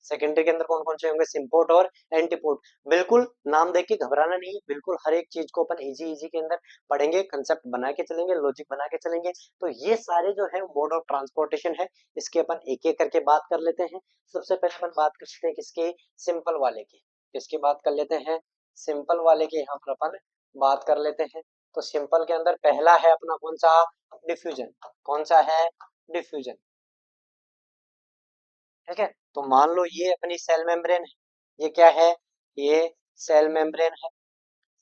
सेकेंडरी के अंदर कौन कौन से होंगे? सिम्पोर्ट और एंटीपोर्ट। बिल्कुल नाम देख के घबराना नहीं है, बिल्कुल हर एक चीज को अपन इजी इजी के अंदर पढ़ेंगे, कंसेप्ट बना के चलेंगे, लॉजिक बना के चलेंगे। तो ये सारे जो है मोड ऑफ ट्रांसपोर्टेशन है, इसके अपन एक एक करके बात कर लेते हैं। सबसे पहले अपन बात करते हैं किसके? सिंपल वाले की। किसकी बात कर लेते हैं? सिंपल वाले की यहाँ पर अपन बात कर लेते हैं। तो सिंपल के अंदर पहला है अपना कौन सा? डिफ्यूजन। कौन सा है? डिफ्यूजन। ठीक है, तो मान लो ये अपनी सेल मेम्ब्रेन है। ये क्या है? ये सेल मेम्ब्रेन है।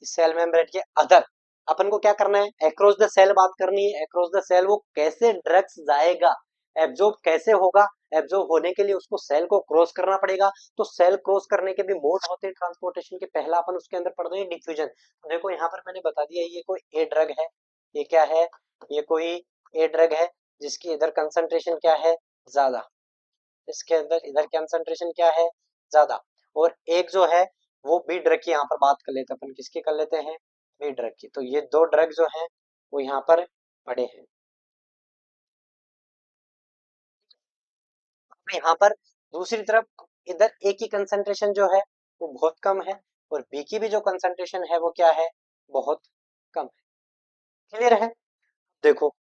इस सेल मेम्ब्रेन के अदर अपन को क्या करना है? एक्रॉस द सेल बात करनी है। एक्रॉस द सेल वो कैसे ड्रग्स जाएगा, एब्जॉर्ब कैसे होगा, एब्जॉर्ब होने के लिए उसको सेल को क्रॉस करना पड़ेगा। तो सेल क्रॉस करने के भी मोड होते हैं ट्रांसपोर्टेशन के। पहला अपन उसके अंदर पढ़ रहे हैं डिफ्यूजन। तो देखो यहाँ पर मैंने बता दिया, ये कोई ए ड्रग है। ये क्या है? ये कोई ए ड्रग है जिसकी इधर कंसंट्रेशन क्या है? ज्यादा। इसके अंदर इधर कंसंट्रेशन क्या है? ज्यादा। और एक जो है वो बी ड्रग की यहाँ पर बात कर लेते हैं अपन। किसकी कर लेते हैं? बी ड्रग की। तो ये दो ड्रग जो हैं वो यहाँ पर पड़े हैं। अब यहाँ पर दूसरी तरफ इधर ए की कंसंट्रेशन जो है वो बहुत कम है, और बी की भी जो कंसंट्रेशन है वो क्या है? बहुत कम है। क्लियर है? देखो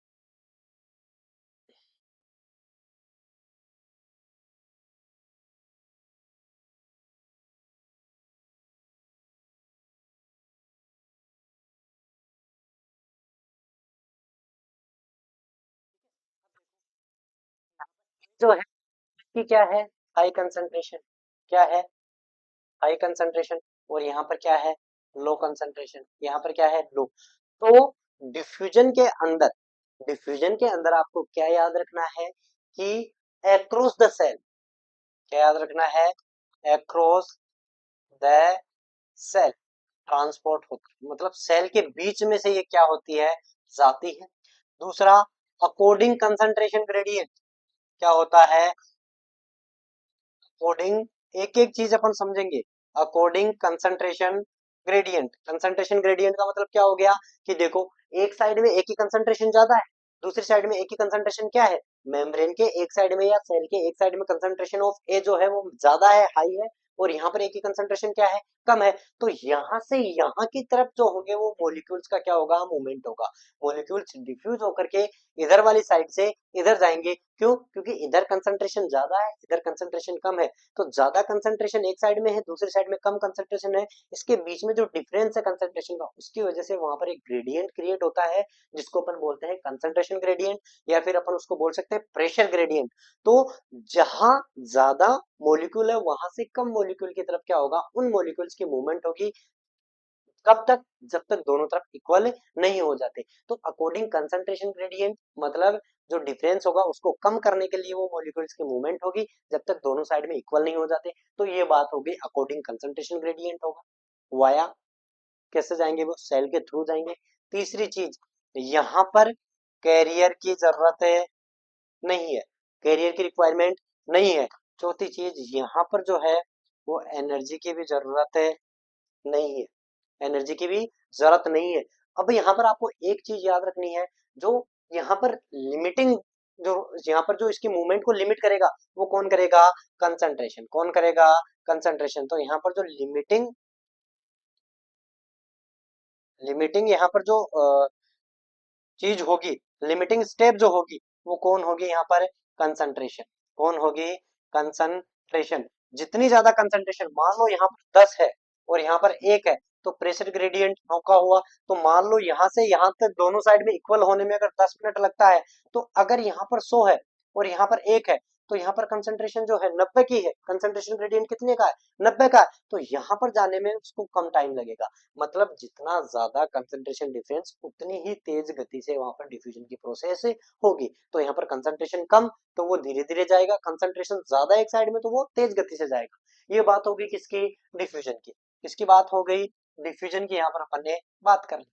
जो है कि क्या है? High concentration. क्या है? High concentration. और यहाँ पर क्या है? Low concentration. यहाँ पर क्या है? लो। तो डिफ्यूजन के अंदर, डिफ्यूजन के अंदर आपको क्या याद रखना है कि एक्रॉस द सेल, क्या याद रखना है? एक्रॉस द सेल ट्रांसपोर्ट होती, मतलब सेल के बीच में से ये क्या होती है? जाती है। दूसरा, अकॉर्डिंग कंसंट्रेशन ग्रेडियंट। क्या होता है? अकॉर्डिंग एक एक चीज अपन समझेंगे। According concentration gradient. Concentration gradient का मतलब क्या हो गया कि देखो, एक साइड में एक ही कंसंट्रेशन ज्यादा है, दूसरी साइड में एक ही कंसंट्रेशन क्या है? मेम्ब्रेन के एक साइड में या सेल के एक साइड में कंसंट्रेशन ऑफ ए जो है वो ज्यादा है, हाई है, और यहाँ पर एक ही कंसंट्रेशन क्या है? कम है। तो यहाँ से यहाँ की तरफ जो होंगे वो मॉलिक्यूल्स का क्या होगा? मूवमेंट होगा। मॉलिक्यूल्स डिफ्यूज होकर के इधर वाली साइड से इधर जाएंगे। क्यों? क्योंकि इधर कंसंट्रेशन ज्यादा है, इधर कंसंट्रेशन कम है। तो ज्यादा कंसंट्रेशन एक साइड में है, दूसरी साइड में कम कंसंट्रेशन है। इसके बीच में जो डिफरेंस है कंसंट्रेशन का, उसकी वजह से वहां पर एक ग्रेडियंट क्रिएट होता है, जिसको अपन बोलते हैं कंसंट्रेशन ग्रेडियंट, या फिर अपन उसको बोल सकते हैं प्रेशर ग्रेडियंट। तो जहां ज्यादा मॉलिक्यूल है वहां से कम मॉलिक्यूल की तरफ क्या होगा? उन मॉलिक्यूल्स की मूवमेंट होगी। कब तक? जब तक दोनों तरफ इक्वल नहीं हो जाते। तो अकॉर्डिंग कंसंट्रेशन ग्रेडियंट मतलब जो डिफरेंस होगा उसको कम करने के लिए वो मॉलिक्यूल्स की मूवमेंट होगी, जब तक दोनों साइड में इक्वल नहीं हो जाते। तो ये बात होगी अकॉर्डिंग कंसंट्रेशन ग्रेडियंट होगा। वाया कैसे जाएंगे? वो सेल के थ्रू जाएंगे। तीसरी चीज, यहाँ पर कैरियर की जरूरत है नहीं है, कैरियर की रिक्वायरमेंट नहीं है। चौथी चीज, यहाँ पर जो है वो एनर्जी की भी जरूरत है नहीं है, एनर्जी की भी जरूरत नहीं है। अब यहाँ पर आपको एक चीज याद रखनी है, जो यहाँ पर लिमिटिंग, जो यहाँ पर जो इसकी मूवमेंट को लिमिट करेगा वो कौन करेगा? कंसंट्रेशन। कौन करेगा? कंसंट्रेशन। तो यहाँ पर जो लिमिटिंग, लिमिटिंग यहाँ पर जो चीज होगी, लिमिटिंग स्टेप जो होगी वो कौन होगी यहाँ पर, कंसंट्रेशन। कौन होगी, कंसंट्रेशन। जितनी ज्यादा कंसंट्रेशन, मान लो यहाँ पर 10 है और यहाँ पर 1 है, तो प्रेशर ग्रेडियंट नौका हुआ। तो मान लो यहाँ से यहाँ तक दोनों साइड में इक्वल होने में अगर 10 मिनट लगता है, तो अगर यहाँ पर 100 है और यहाँ पर 1 है, तो यहाँ पर कंसंट्रेशन जो है 90 की है, कंसंट्रेशन ग्रेडियंट कितने का है, 90 का है, तो यहाँ पर जाने में उसको कम टाइम लगेगा। मतलब जितना ज्यादा कंसंट्रेशन डिफरेंस, उतनी ही तेज गति से वहां पर डिफ्यूजन की प्रोसेस होगी। तो यहाँ पर कंसंट्रेशन कम, तो वो धीरे धीरे जाएगा, कंसंट्रेशन ज्यादा एक साइड में, तो वो तेज गति से जाएगा। ये बात होगी किसकी, डिफ्यूजन की। किसकी बात हो गई, डिफ्यूजन की। यहाँ पर अपन ने बात कर ली,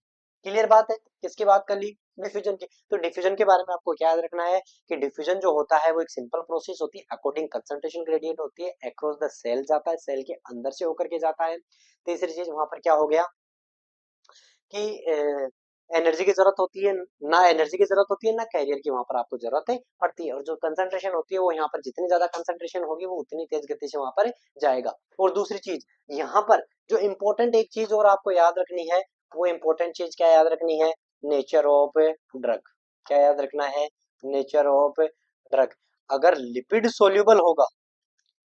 क्लियर बात है, किसकी बात कर ली, डिफ्यूजन की। तो डिफ्यूजन के बारे में आपको क्या याद रखना है कि डिफ्यूजन जो होता है वो एक सिंपल प्रोसेस होती है, अकॉर्डिंग कंसंट्रेशन ग्रेडियंट होती है, अक्रॉस द सेल जाता है, सेल के अंदर से होकर के जाता है। तीसरी चीज वहां पर क्या हो गया कि एनर्जी की जरूरत होती है, ना एनर्जी की जरूरत होती है ना कैरियर की वहां पर आपको जरूरत है पड़ती है। और जो कंसंट्रेशन होती है वो यहाँ पर जितनी ज्यादा कंसंट्रेशन होगी वो उतनी तेज गति से वहां पर जाएगा। और दूसरी चीज यहाँ पर जो इम्पोर्टेंट एक चीज और आपको याद रखनी है, वो इम्पोर्टेंट चीज क्या याद रखनी है, नेचर ऑफ ड्रग। क्या याद रखना है, नेचर ऑफ ड्रग। अगर लिपिड सोल्यूबल होगा,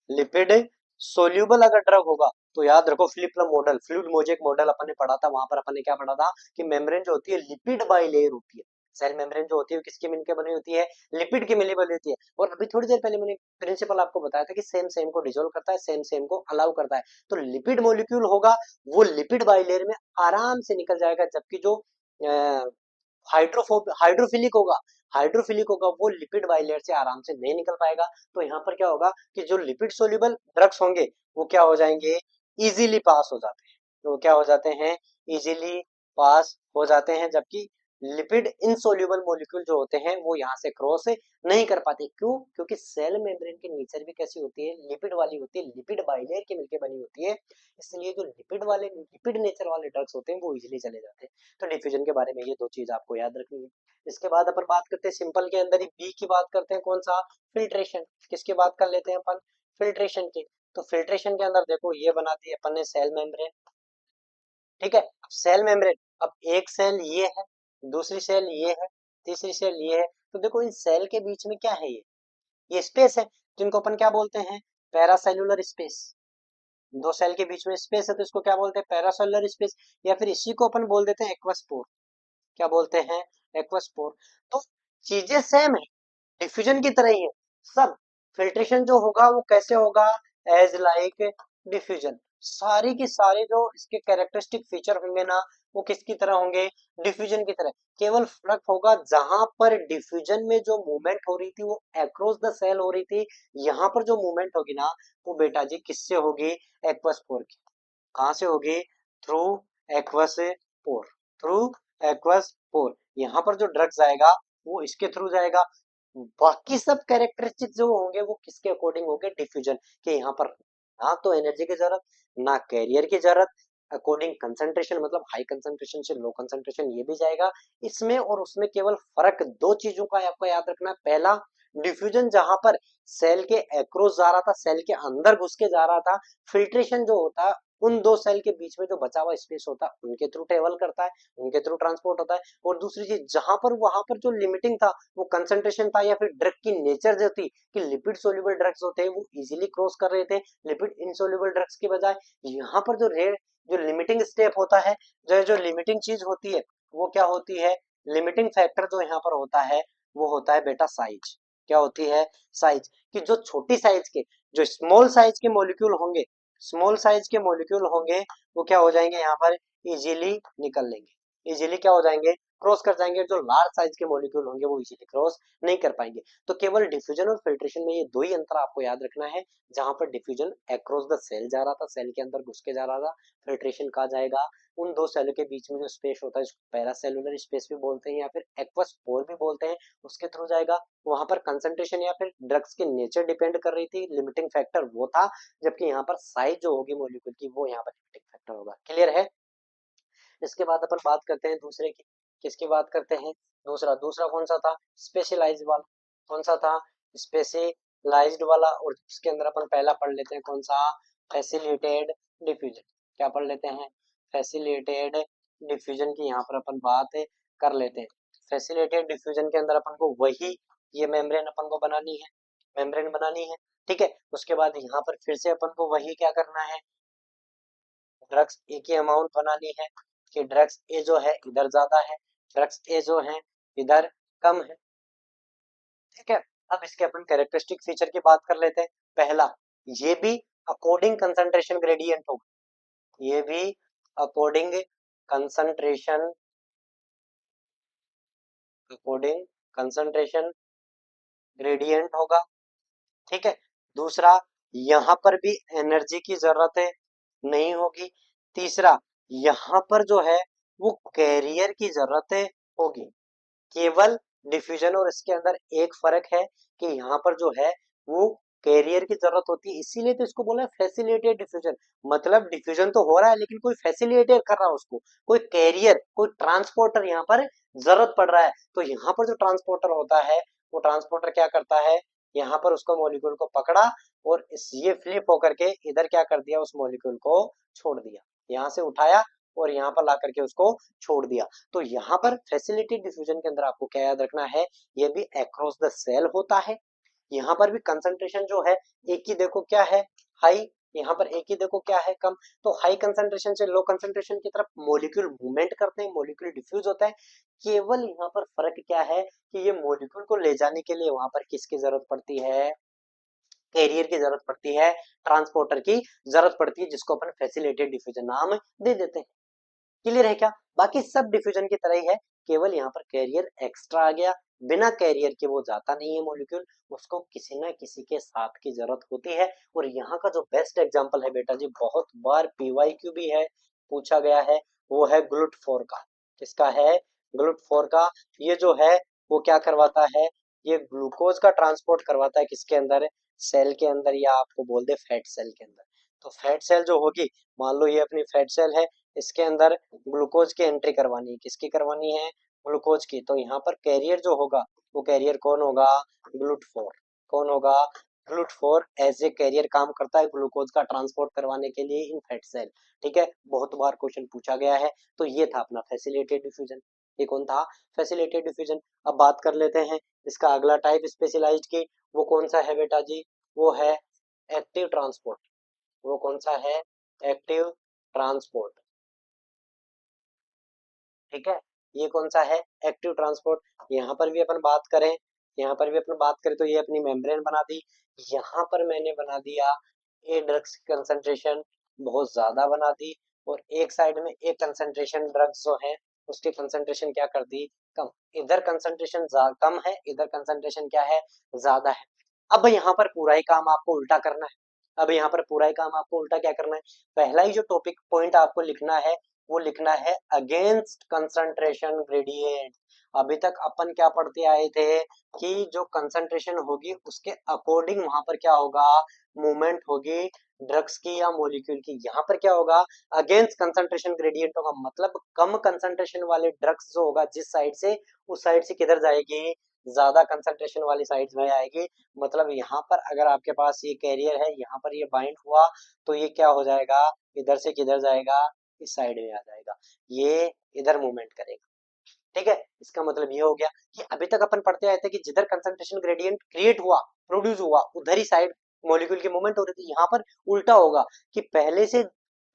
लिपिड सोल्यूबल अगर ड्रग होगा, तो याद रखो फिलिप मॉडल, फ्लूइड मोजेक मॉडल अपन ने पढ़ा था, वहां पर अपन ने क्या पढ़ा था कि मेम्ब्रेन जो होती है लिपिड बाइलेयर होती है। सेल मेम्ब्रेन जो होती है किसकी मिलकर बनी होती है, लिपिड की मिली बनी होती है। और अभी थोड़ी देर पहले मैंने प्रिंसिपल आपको बताया था कि सेम सेम को डिसॉल्व करता है, सेम सेम को अलाउ करता है। तो लिपिड मॉलिक्यूल होगा वो लिपिड बाइलेयर में आराम से निकल जाएगा, जबकि जो हाइड्रोफिलिक होगा, हाइड्रोफिलिक होगा वो लिपिड बाइलेयर से आराम से नहीं निकल पाएगा। तो यहाँ पर क्या होगा कि जो लिपिड सोल्यूबल ड्रग्स होंगे वो क्या हो जाएंगे, इजीली पास हो जाते हैं। तो क्या हो जाते हैं, इजीली पास हो जाते हैं, जबकि लिपिड इनसोल्यूबल मॉलिक्यूल जो होते हैं वो यहाँ से क्रॉस नहीं कर पाते। क्यों, क्योंकि सेल मेम्ब्रेन की नेचर भी कैसी होती है, लिपिड वाली होती है, लिपिड बाइलेयर की मिलकर बनी होती है। इसलिए जो लिपिड नेचर वाले ड्रग्स होते हैं वो इजिली चले जाते हैं। तो डिफ्यूजन के बारे में ये दो चीज आपको याद रखनी है। इसके बाद अपन बात करते हैं सिंपल के अंदर ही बी की बात करते हैं, कौन सा, फिल्ट्रेशन। किसकी बात कर लेते हैं अपन, फिल्ट्रेशन की। तो फिल्ट्रेशन के अंदर देखो ये बना दी अपन ने सेल मेम्ब्रेन, ठीक है। अब सेल मेम्ब्रेन, अब एक सेल ये है, दूसरी सेल ये है, तीसरी सेल ये है। तो देखो इन सेल के बीच में क्या है, ये स्पेस है, जिनको अपन क्या बोलते हैं, पैरासेल्युलर स्पेस। दो सेल के बीच में स्पेस है तो इसको क्या बोलते हैं, पैरासेल्युलर स्पेस, या फिर इसी को अपन बोल देते हैं एक्वस पोर। क्या बोलते हैं, एक्वस पोर। तो चीजें सेम है, डिफ्यूजन की तरह ही है सब। फिल्ट्रेशन जो होगा वो कैसे होगा, एज लाइक डिफ्यूजन। सारी की सारी जो इसके कैरेक्टरिस्टिक फीचर होंगे ना, वो किसकी तरह होंगे, डिफ्यूजन की तरह। केवल फर्क होगा जहां पर डिफ्यूजन में जो मूवमेंट हो रही थी वो अक्रॉस द सेल हो रही थी, यहाँ पर जो मूवमेंट होगी ना वो बेटा जी किससे होगी, एक्वस पोर की। कहां से होगी, थ्रू एक्वस पोर, थ्रू एक्वस पोर। यहाँ पर जो ड्रग्स आएगा वो इसके थ्रू जाएगा। बाकी सब कैरेक्टरिस्टिक जो होंगे वो किसके अकॉर्डिंग होंगे, डिफ्यूजन के। यहाँ पर ना तो एनर्जी की जरूरत, ना कैरियर की जरूरत, अकॉर्डिंग कंसंट्रेशन, मतलब हाई कंसंट्रेशन से लो कंसंट्रेशन ये भी जाएगा। इसमें और उसमें केवल फर्क दो चीजों का आपको याद रखना है। पहला, डिफ्यूजन जहां पर सेल के एक्रॉस जा रहा था, सेल के अंदर घुस के जा रहा था, फिल्ट्रेशन जो होता है उन दो सेल के बीच में जो बचा हुआ स्पेस होता है उनके थ्रू ट्रेवल करता है, उनके थ्रू ट्रांसपोर्ट होता है। और दूसरी चीज जहां पर वहां पर जो लिमिटिंग था वो कंसंट्रेशन था, या फिर ड्रग की नेचर जो थी कि लिपिड सोल्यूबल ड्रग्स होते हैं वो इजीली क्रॉस कर रहे थे लिपिड इनसोल्यूबल ड्रग्स की बजाय। यहाँ पर जो रेड जो लिमिटिंग स्टेप होता है, जो लिमिटिंग चीज होती है वो क्या होती है, लिमिटिंग फैक्टर जो यहाँ पर होता है वो होता है बेटा साइज। क्या होती है, साइज। कि जो छोटी साइज के, जो स्मॉल साइज के मॉलिक्यूल होंगे, स्मॉल साइज के मॉलिक्यूल होंगे वो क्या हो जाएंगे, यहाँ पर इजीली निकल लेंगे, इजीली क्या हो जाएंगे, क्रॉस कर जाएंगे। जो लार्ज साइज के मॉलिक्यूल होंगे वो इजीली क्रॉस नहीं कर पाएंगे। तो केवल डिफ्यूजन और फिल्ट्रेशन में ये दो ही अंतर आपको याद रखना है। जहां पर डिफ्यूजन अक्रॉस द सेल जा रहा था, सेल के अंदर घुस के जा रहा था, फिल्ट्रेशन कहा जाएगा उन दो सेल के बीच में जो स्पेस होता है इसको पैरासेलुलर स्पेस भी बोलते हैं या फिर एक्वस पोर भी बोलते हैं, उसके थ्रू जाएगा। वहां पर कंसंट्रेशन या फिर ड्रग्स की नेचर डिपेंड कर रही थी, लिमिटिंग फैक्टर वो था, जबकि यहाँ पर साइज जो होगी मॉलिक्यूल की वो यहाँ पर लिमिटिंग फैक्टर होगा। क्लियर है। इसके बाद अपन बात करते हैं दूसरे की, किसकी बात करते हैं, दूसरा, दूसरा कौन सा था, स्पेशलाइज वाला। कौन सा था, स्पेशलाइज्ड वाला। और इसके अंदर अपन पहला पढ़ लेते हैं कौन सा, फैसिलिटेड डिफ्यूजन। क्या पढ़ लेते हैं, फैसिलिटेड डिफ्यूजन की यहाँ पर अपन बात कर लेते हैं। फैसिलिटेड डिफ्यूजन के अंदर अपन को वही ये मेम्ब्रेन अपन को बनानी है, मेम्ब्रेन बनानी है। ठीक है, उसके बाद यहाँ पर फिर से अपन को वही क्या करना है, ड्रग्स ए की अमाउंट बनानी है कि ड्रग्स ए जो है इधर ज्यादा है, ड्रग्स ए जो है इधर कम है। ठीक है, अब इसके अपन कैरेक्टरिस्टिक फीचर की बात कर लेते हैं। पहला, ये भी अकॉर्डिंग कंसंट्रेशन ग्रेडियंट होगा, ये भी according concentration, according concentration gradient होगा। ठीक है, दूसरा, यहाँ पर भी एनर्जी की जरूरत है नहीं होगी। तीसरा, यहाँ पर जो है वो कैरियर की जरूरत होगी। केवल डिफ्यूजन और इसके अंदर एक फर्क है कि यहाँ पर जो है वो कैरियर की जरूरत होती है, इसीलिए तो इसको बोला है फैसिलिटेटेड डिफ्यूजन। मतलब डिफ्यूजन तो हो रहा है लेकिन कोई फैसिलिटेट कर रहा है उसको, कोई कैरियर, कोई ट्रांसपोर्टर यहाँ पर जरूरत पड़ रहा है। तो यहाँ पर जो ट्रांसपोर्टर होता है वो ट्रांसपोर्टर क्या करता है, यहाँ पर उसको मॉलिक्यूल को पकड़ा और इस ये फ्लिप होकर के इधर क्या कर दिया, उस मॉलिक्यूल को छोड़ दिया, यहाँ से उठाया और यहाँ पर ला करके उसको छोड़ दिया। तो यहाँ पर फैसिलिटेटेड डिफ्यूजन के अंदर आपको क्या याद रखना है, ये भी अक्रॉस द सेल होता है। यहाँ पर भी कंसंट्रेशन जो है एक ही देखो क्या है, हाई, यहाँ पर एक ही देखो क्या है, कम। तो हाई कंसंट्रेशन से लो कंसंट्रेशन की तरफ मॉलिक्यूल मूवमेंट करते हैं, मॉलिक्यूल डिफ्यूज होता है। केवल यहाँ पर फर्क क्या है कि ये मॉलिक्यूल को ले जाने के लिए वहां पर किसकी जरूरत पड़ती है, कैरियर की जरूरत पड़ती है, ट्रांसपोर्टर की जरूरत पड़ती है, जिसको अपन फैसिलिटेटेड डिफ्यूजन नाम दे देते हैं। क्लियर है क्या? बाकी सब डिफ्यूजन की तरह ही है, केवल यहाँ पर कैरियर एक्स्ट्रा आ गया। बिना कैरियर के वो जाता नहीं है मॉलिक्यूल, उसको किसी ना किसी के साथ की जरूरत होती है। और यहाँ का जो बेस्ट एग्जांपल है बेटा जी, बहुत बार पीवाईक्यू भी है, पूछा गया है, वो है ग्लूटाफोर का। किसका है? ग्लूटाफोर का। ये जो है वो क्या करवाता है, ये ग्लूकोज का ट्रांसपोर्ट करवाता है किसके अंदर, सेल के अंदर, या आपको बोल दे फैट सेल के अंदर। तो फैट सेल जो होगी, मान लो ये अपनी फैट सेल है, इसके अंदर ग्लूकोज की एंट्री करवानी है, किसकी करवानी है, ग्लूकोज की। तो यहाँ पर कैरियर जो होगा वो कैरियर कौन होगा, ग्लूटाफोर। कौन होगा, ग्लूटाफोर एज ए कैरियर काम करता है ग्लूकोज का ट्रांसपोर्ट करवाने के लिए इन फैट सेल। ठीक है, बहुत बार क्वेश्चन पूछा गया है। तो ये था अपना फैसिलिटेटेड डिफ्यूजन। ये कौन था, फैसिलिटेटेड डिफ्यूजन। अब बात कर लेते हैं इसका अगला टाइप स्पेशलाइज्ड की, वो कौन सा है बेटा जी, वो है एक्टिव ट्रांसपोर्ट। वो कौन सा है, एक्टिव ट्रांसपोर्ट। ठीक है, ये कौन सा है, एक्टिव ट्रांसपोर्ट। यहाँ पर भी अपन बात करें, यहाँ पर भी अपन बात करें तो ये अपनी मेम्ब्रेन बना दी। यहाँ पर मैंने बना दिया ए ड्रग्स की कंसंट्रेशन बहुत ज्यादा बना दी, और एक साइड में एक कंसंट्रेशन ड्रग्स जो है उसकी कंसंट्रेशन क्या कर दी, कम। इधर कंसंट्रेशन कम है, इधर कंसंट्रेशन क्या है, ज्यादा है। अब यहाँ पर पूरा ही काम आपको उल्टा करना है। अब यहाँ पर पूरा ही काम आपको उल्टा क्या करना है, पहला ही जो टॉपिक पॉइंट आपको लिखना है वो लिखना है अगेंस्ट कंसंट्रेशन ग्रेडियंट। अभी तक अपन क्या पढ़ते आए थे कि जो कंसंट्रेशन होगी उसके अकॉर्डिंग वहां पर क्या होगा, मूवमेंट होगी ड्रग्स की या मॉलिक्यूल की। यहाँ पर क्या होगा, अगेंस्ट कंसंट्रेशन ग्रेडियंट होगा, मतलब कम कंसंट्रेशन वाले ड्रग्स जो होगा जिस साइड से, उस साइड से किधर जाएगी, ज्यादा कंसंट्रेशन वाली साइड में आएगी। मतलब यहाँ पर अगर आपके पास ये कैरियर है, यहाँ पर ये बाइंड हुआ, तो ये क्या हो जाएगा, इधर से किधर जाएगा, इस साइड में आ जाएगा, ये इधर मूवमेंट करेगा। ठीक है, इसका मतलब ये हो गया कि अभी तक अपन पढ़ते आए थे कि जिधर कंसंट्रेशन ग्रेडियंट क्रिएट हुआ, प्रोड्यूस हुआ, उधर ही साइड मॉलिक्यूल की मूवमेंट हो रही थी। यहाँ पर उल्टा होगा कि पहले से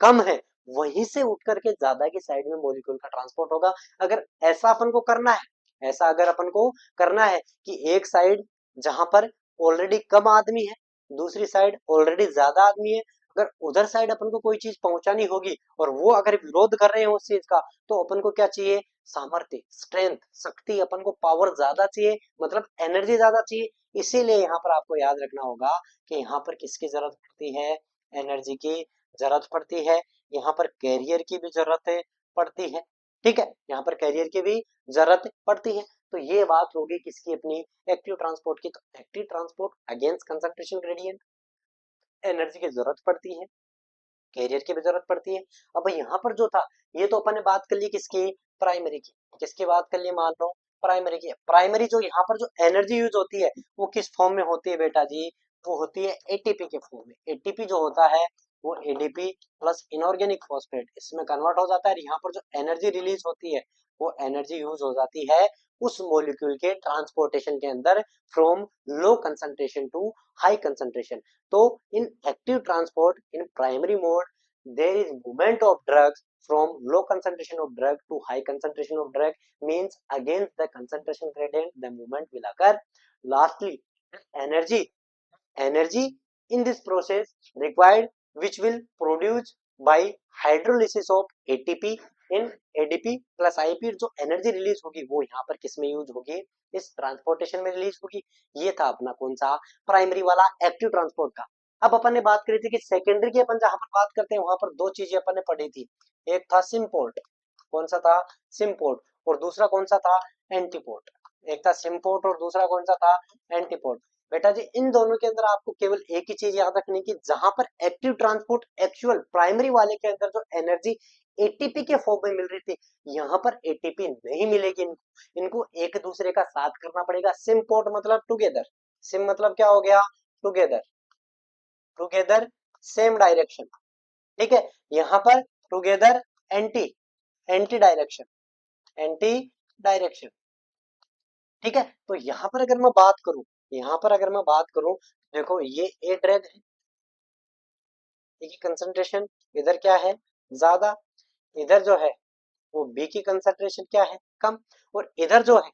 कम है, वहीं से उठ करके ज्यादा की साइड में मॉलिक्यूल का ट्रांसपोर्ट होगा। अगर ऐसा अपन को करना है, ऐसा अगर अपन को करना है कि एक साइड जहां पर ऑलरेडी कम आदमी है, दूसरी साइड ऑलरेडी ज्यादा आदमी है, अगर उधर साइड अपन को कोई चीज पहुंचानी होगी और वो अगर विरोध कर रहे हैं उस चीज का, तो अपन को क्या चाहिए, सामर्थ्य, स्ट्रेंथ, शक्ति, अपन को पावर ज्यादा चाहिए, मतलब एनर्जी ज्यादा चाहिए। इसीलिए यहाँ पर आपको याद रखना होगा कि यहाँ पर किसकी जरूरत पड़ती है, एनर्जी की जरूरत पड़ती है। यहाँ पर कैरियर की भी जरूरत पड़ती है। ठीक है, यहाँ पर कैरियर की भी जरूरत पड़ती है। तो ये बात होगी किसकी, अपनी एक्टिव ट्रांसपोर्ट की। तो active transport against concentration gradient, energy की जरूरत पड़ती है, कैरियर की भी जरूरत पड़ती है। अब यहाँ पर जो था, ये तो अपन ने बात कर ली किसकी, प्राइमरी की। किसकी बात कर ली, मान लो प्राइमरी की। प्राइमरी जो यहाँ पर जो एनर्जी यूज होती है वो किस फॉर्म में होती है बेटा जी, वो होती है एटीपी के फॉर्म में। एटीपी जो होता है वो एडीपी प्लस इनऑर्गेनिक फॉस्फेट इसमें कन्वर्ट हो जाता है। यहाँ पर जो एनर्जी रिलीज होती है वो एनर्जी यूज हो जाती है उस मॉलिक्यूल के ट्रांसपोर्टेशन के अंदर from low concentration to high concentration. तो in active transport in primary mode there is movement of drugs from low concentration of drug to high concentration of drug, means against the concentration gradient the movement will occur. Lastly, energy energy in this process required which will produce by hydrolysis of ATP in ADP plus IP, जो energy release होगी वो यहाँ पर किस में use होगी, इस transportation में रिलीज होगी। ये था अपना कौन सा, प्राइमरी वाला एक्टिव ट्रांसपोर्ट का। अब अपन ने बात करी थी कि सेकेंडरी की अपन जहां पर बात करते हैं वहां पर दो चीजें अपन ने पढ़ी थी, एक था सिम्पोर्ट, कौन सा था, सिम्पोर्ट, और दूसरा कौन सा था, एंटीपोर्ट। एक था सिम्पोर्ट और दूसरा कौन सा था, एंटीपोर्ट। बेटा जी इन दोनों के अंदर आपको केवल एक ही चीज याद रखनी कि जहां पर एक्टिव ट्रांसपोर्ट एक्चुअल प्राइमरी वाले के अंदर जो एनर्जी एटीपी के फॉर्म में मिल रही थी, यहाँ पर एटीपी नहीं मिलेगी इनको एक दूसरे का साथ करना पड़ेगा। सिम्पोर्ट मतलब टुगेदर, सिम मतलब क्या हो गया, टुगेदर, टुगेदर सेम डायरेक्शन, ठीक है। यहाँ पर together anti, anti direction, anti direction, ठीक है। तो यहाँ पर अगर मैं बात करूं, यहाँ पर अगर मैं बात करूं, देखो ये ए ड्रग है, की कंसंट्रेशन इधर क्या है, ज्यादा, इधर जो है वो बी की कंसंट्रेशन क्या है, कम, और इधर जो है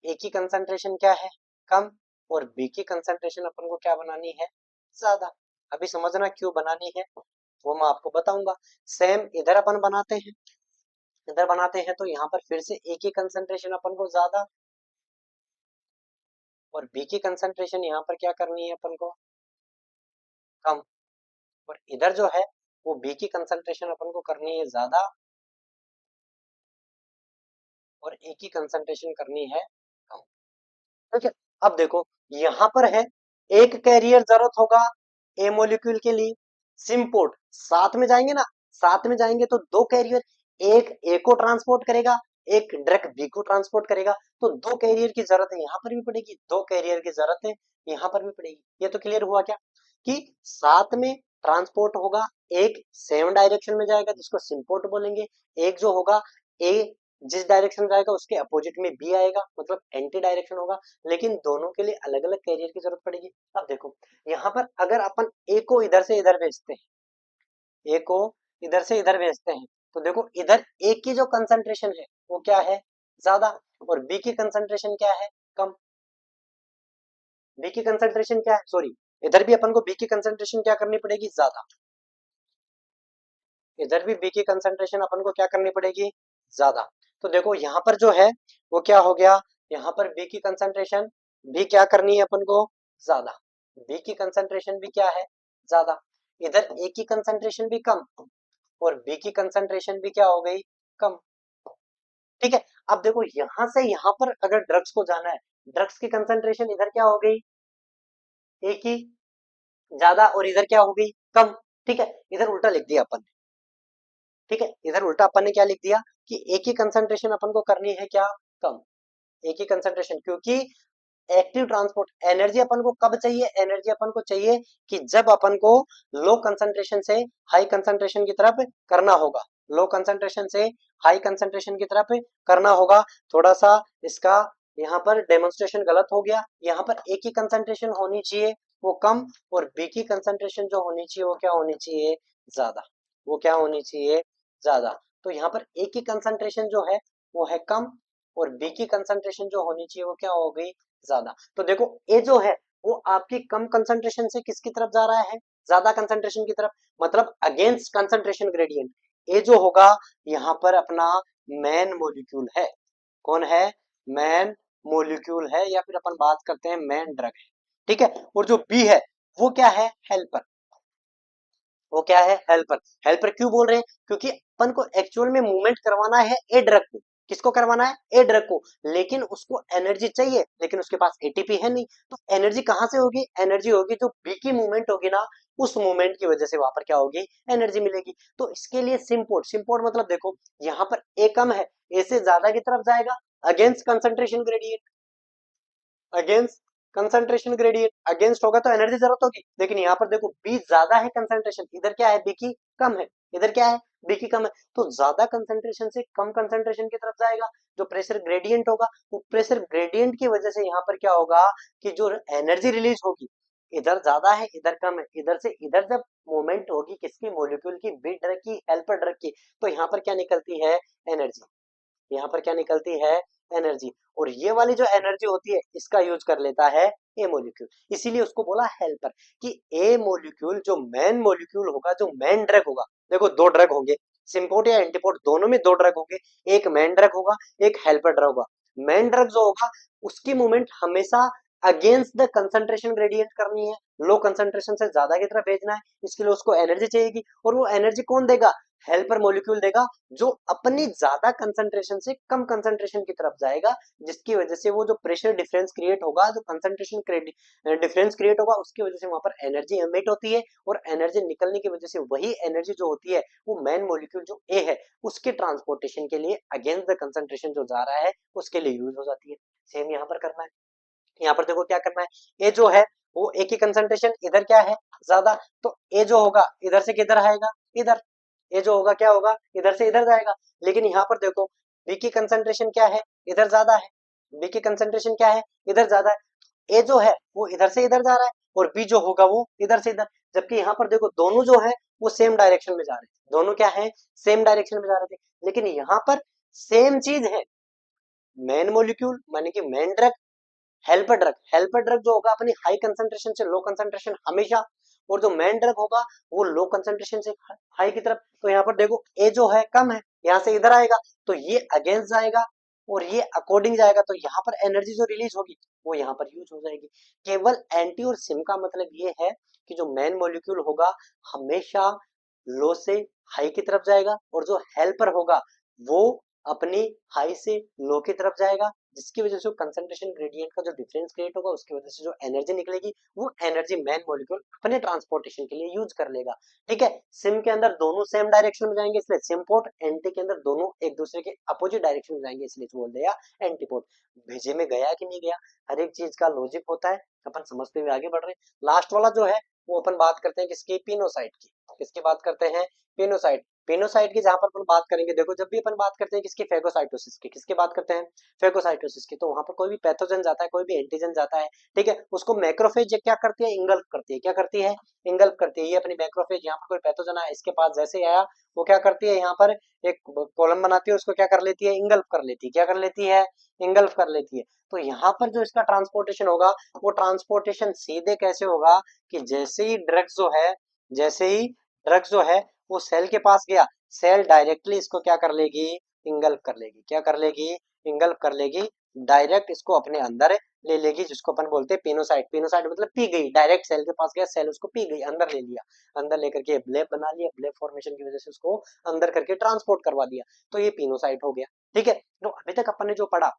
ए की कंसंट्रेशन क्या है, कम, और बी की कंसंट्रेशन अपन को क्या बनानी है, ज्यादा। अभी समझना क्यों बनानी है वो मैं आपको बताऊंगा। सेम इधर अपन बनाते हैं, इधर बनाते हैं तो यहाँ पर फिर से ए की कंसंट्रेशन अपन को ज्यादा और बी की कंसंट्रेशन यहाँ पर क्या करनी है अपन को, कम, और इधर जो है वो बी की कंसंट्रेशन अपन को करनी है ज्यादा और ए की कंसंट्रेशन करनी है कम, ठीक है। अब देखो यहाँ पर है एक कैरियर जरूरत होगा ए मॉलिक्यूल के लिए, सिम्पोर्ट साथ में जाएंगे ना, साथ में जाएंगे तो दो कैरियर, एक ए को ट्रांसपोर्ट करेगा, एक डायरेक्ट बी को ट्रांसपोर्ट करेगा, तो दो कैरियर की जरूरत है यहाँ पर भी पड़ेगी, दो कैरियर की जरूरत है यहाँ पर भी पड़ेगी। ये तो क्लियर हुआ क्या कि साथ में ट्रांसपोर्ट होगा, एक सेम डायरेक्शन में जाएगा जिसको सिम्पोर्ट बोलेंगे, एक जो होगा ए जिस डायरेक्शन में जाएगा उसके अपोजिट में बी आएगा मतलब एंटी डायरेक्शन होगा, लेकिन दोनों के लिए अलग अलग कैरियर की जरूरत पड़ेगी। अब देखो यहाँ पर अगर अपन ए को इधर से इधर भेजते हैं, ए को इधर से इधर भेजते हैं तो देखो इधर ए की जो कंसंट्रेशन है वो क्या है, ज्यादा, और बी की कंसंट्रेशन क्या है, कम। बी की कंसंट्रेशन क्या है, सॉरी इधर भी अपन को बी की कंसंट्रेशन क्या करनी पड़ेगी, ज्यादा, इधर भी बी की कंसंट्रेशन अपन को क्या करनी पड़ेगी, ज्यादा। तो देखो यहाँ पर जो है वो क्या हो गया, यहाँ पर बी की कंसंट्रेशन भी क्या करनी है अपन को, ज्यादा, बी की कंसंट्रेशन भी क्या है, ज्यादा, इधर ए की कंसंट्रेशन भी कम और बी की कंसंट्रेशन भी क्या हो गई, कम, ठीक है। अब देखो यहां से यहां पर अगर ड्रग्स को जाना है, ड्रग्स की कंसंट्रेशन इधर क्या हो गई, ए की ज्यादा और इधर क्या हो गई, कम, ठीक है। इधर उल्टा लिख दिया अपन ने, ठीक है, इधर उल्टा अपन ने क्या लिख दिया कि ए की कंसंट्रेशन अपन को करनी है क्या, कम, ए की कंसंट्रेशन, क्योंकि एक्टिव ट्रांसपोर्ट एनर्जी अपन को कब चाहिए, एनर्जी अपन को चाहिए कि जब अपन को लो कंसंट्रेशन से हाई कंसंट्रेशन की तरफ करना होगा, लो कंसंट्रेशन से हाई कंसंट्रेशन की तरफ करना होगा। थोड़ा सा इसका यहाँ पर डेमोन्स्ट्रेशन गलत हो गया, यहाँ पर ए की कंसंट्रेशन होनी चाहिए वो कम और बी की कंसंट्रेशन जो होनी चाहिए वो क्या होनी चाहिए, ज्यादा, वो क्या होनी चाहिए, ज्यादा। तो यहाँ पर ए की कंसंट्रेशन जो है वो है कम और बी की कंसंट्रेशन जो होनी चाहिए वो क्या हो गई, ज्यादा। तो देखो ए जो है वो आपकी कम कंसंट्रेशन से किसकी तरफ जा रहा है, ज्यादा कंसंट्रेशन की तरफ, मतलब अगेंस्ट कंसंट्रेशन ग्रेडियंट। ए जो होगा यहाँ पर अपना मेन मॉलिक्यूल है, कौन है, मेन मॉलिक्यूल है, या फिर अपन बात करते हैं मेन ड्रग है, ठीक है। और जो बी है वो क्या है, हेल्पर, वो क्या है, हेल्पर। हेल्पर क्यों बोल रहे हैं, क्योंकि अपन को एक्चुअल में मूवमेंट करवाना है ए ड्रग को, किसको करवाना है, ए ड्रग को, लेकिन उसको एनर्जी चाहिए, लेकिन उसके पास एटीपी है नहीं, तो एनर्जी कहां से होगी, एनर्जी होगी जो बी की मूवमेंट होगी ना, उस मूवमेंट की वजह से वहां पर क्या होगी, एनर्जी मिलेगी। तो इसके लिए सिम्पोर्ट, सिम्पोर्ट मतलब देखो यहाँ पर ए कम है, ए से ज्यादा की तरफ जाएगा against concentration gradient, against concentration gradient, against होगा तो एनर्जी जरूरत होगी, लेकिन यहाँ पर देखो बी ज्यादा है कंसंट्रेशन, इधर क्या है बी की कम है, इधर क्या है बी की कम है, तो ज्यादा कंसंट्रेशन से कम कंसंट्रेशन की तरफ जाएगा। जो प्रेशर ग्रेडियंट होगा, वो प्रेशर ग्रेडियंट की वजह से यहाँ पर क्या होगा कि जो एनर्जी रिलीज होगी, इधर ज्यादा है इधर कम है, इधर से इधर जब मूवमेंट होगी किसकी, मॉलिक्यूल की, बी ड्रग की, हेल्पर ड्रग की, तो यहाँ पर क्या निकलती है, एनर्जी। यहाँ पर क्या निकलती है, एनर्जी। और ये वाली जो एनर्जी होती है इसका यूज कर लेता है ए मॉलिक्यूल, इसीलिए उसको बोला हेल्पर। कि ए मॉलिक्यूल जो मेन मॉलिक्यूल होगा, जो मेन ड्रग होगा, देखो दो ड्रग होंगे, सिम्पोट या एंटीपोट दोनों में दो ड्रग होंगे, एक मेन ड्रग होगा एक हेल्पर ड्रग होगा। मेन ड्रग जो होगा उसकी मूवमेंट हमेशा अगेंस्ट द कंसंट्रेशन ग्रेडियंट करनी है, लो कंसंट्रेशन से ज्यादा की तरफ भेजना है, इसके लिए उसको एनर्जी चाहिएगी। और वो एनर्जी कौन देगा, हेल्पर मॉलिक्यूल देगा, जो अपनी ज्यादा कंसंट्रेशन से कम कंसंट्रेशन की तरफ जाएगा, जिसकी वजह से वो जो प्रेशर डिफरेंस क्रिएट होगा, जो कंसंट्रेशन डिफरेंस क्रिएट होगा, उसकी वजह से वहां पर एनर्जी एमिट होती है। और एनर्जी निकलने की वजह से वही एनर्जी जो होती है वो मेन मॉलिक्यूल जो ए है उसके ट्रांसपोर्टेशन के लिए अगेंस्ट द कंसंट्रेशन जो जा रहा है उसके लिए यूज हो जाती है। सेम यहाँ पर करना है। यहाँ पर देखो क्या करना है, ए जो है वो ए की कंसंट्रेशन इधर क्या है, ज्यादा, तो ए जो होगा इधर से किधर आएगा, इधर। ए जो होगा क्या होगा, इधर से इधर जाएगा। लेकिन यहाँ पर देखो बी की कंसंट्रेशन क्या है, इधर ज्यादा है, बी की कंसंट्रेशन क्या है, इधर ज्यादा है। ए जो है वो इधर से इधर जा रहा है और बी जो होगा वो इधर से इधर। जबकि यहाँ पर देखो दोनों जो है वो सेम डायरेक्शन में जा रहे थे, दोनों क्या है, सेम डायरेक्शन में जा रहे थे। लेकिन यहाँ पर सेम चीज है, मेन मॉलिक्यूल माने कि मेन ड्रग, हेल्पर ड्रग जो होगा अपनी हाई कंसंट्रेशन से लो कंसंट्रेशन हमेशा, और जो मेन ड्रग होगा वो लो कंसंट्रेशन से हाई की तरफ। तो यहाँ पर देखो ए जो है कम है, यहाँ से इधर आएगा तो ये अगेंस्ट जाएगा और ये अकॉर्डिंग जाएगा, तो यहाँ पर एनर्जी जो रिलीज होगी वो यहाँ पर यूज हो जाएगी। केवल एंटी और सिम का मतलब ये है कि जो मेन मॉलिक्यूल होगा हमेशा लो से हाई की तरफ जाएगा, और जो हेल्पर होगा वो अपनी हाई से लो की तरफ जाएगा, जिसकी वजह से कंसंट्रेशन ग्रेडियंट का जो डिफरेंस क्रिएट होगा उसकी वजह से जो एनर्जी निकलेगी वो एनर्जी मेन मॉलिक्यूल अपने ट्रांसपोर्टेशन के लिए यूज कर लेगा। ठीक है, सिम के अंदर दोनों सेम डायरेक्शन में जाएंगे इसलिए सिमपोर्ट, एंटी के अंदर दोनों एक दूसरे के अपोजिट डायरेक्शन में जाएंगे इसलिए बोल दिया एंटीपोर्ट। भेजे में गया कि नहीं गया, हर एक चीज का लॉजिक होता है, अपन समझते हुए आगे बढ़ रहे हैं। लास्ट वाला जो है वो अपन बात करते हैं किसकी, पिनोसाइट की। किसकी बात करते हैं, पिनोसाइट। पिनोसाइट की जहां पर अपन बात करेंगे, देखो जब भी अपन बात करते हैं किसकी, फेगोसाइटोसिस की, किसकी बात करते हैं, फेगोसाइटोसिस की, तो वहां पर कोई भी पैथोजन जाता है, कोई भी एंटीजन जाता है, ठीक है, उसको मैक्रोफेज क्या करती है, इंगल्फ करती है। क्या करती है, इंगल्फ करती है। ये अपनी मैक्रोफेज, यहाँ पर कोई पैथोजन आया इसके पास जैसे ही आया वो क्या करती है, यहाँ पर एक कॉलम बनाती है, उसको क्या कर लेती है, इंगल्फ कर लेती है। क्या कर लेती है, इंगल्फ कर लेती है। तो यहाँ पर जो इसका ट्रांसपोर्टेशन होगा वो ट्रांसपोर्टेशन सीधे कैसे होगा कि जैसे ही ड्रग्स जो है, जैसे ही ड्रग्स जो है वो सेल के पास गया, सेल डायरेक्टली इसको क्या कर लेगी, इंगल्फ कर लेगी। क्या कर लेगी, इंगल्फ कर लेगी, डायरेक्ट इसको अपने अंदर ले लेगी, जिसको अपन बोलते हैं पिनोसाइट। पिनोसाइट मतलब पी गई, डायरेक्ट सेल के पास गया, सेल उसको पी गई, अंदर ले लिया, अंदर लेकर के ब्लेब बना लिया, ब्लेब फॉर्मेशन की वजह से उसको अंदर करके ट्रांसपोर्ट करवा दिया, तो ये पिनोसाइट हो गया। ठीक है, तो अभी तक अपन ने जो पढ़ा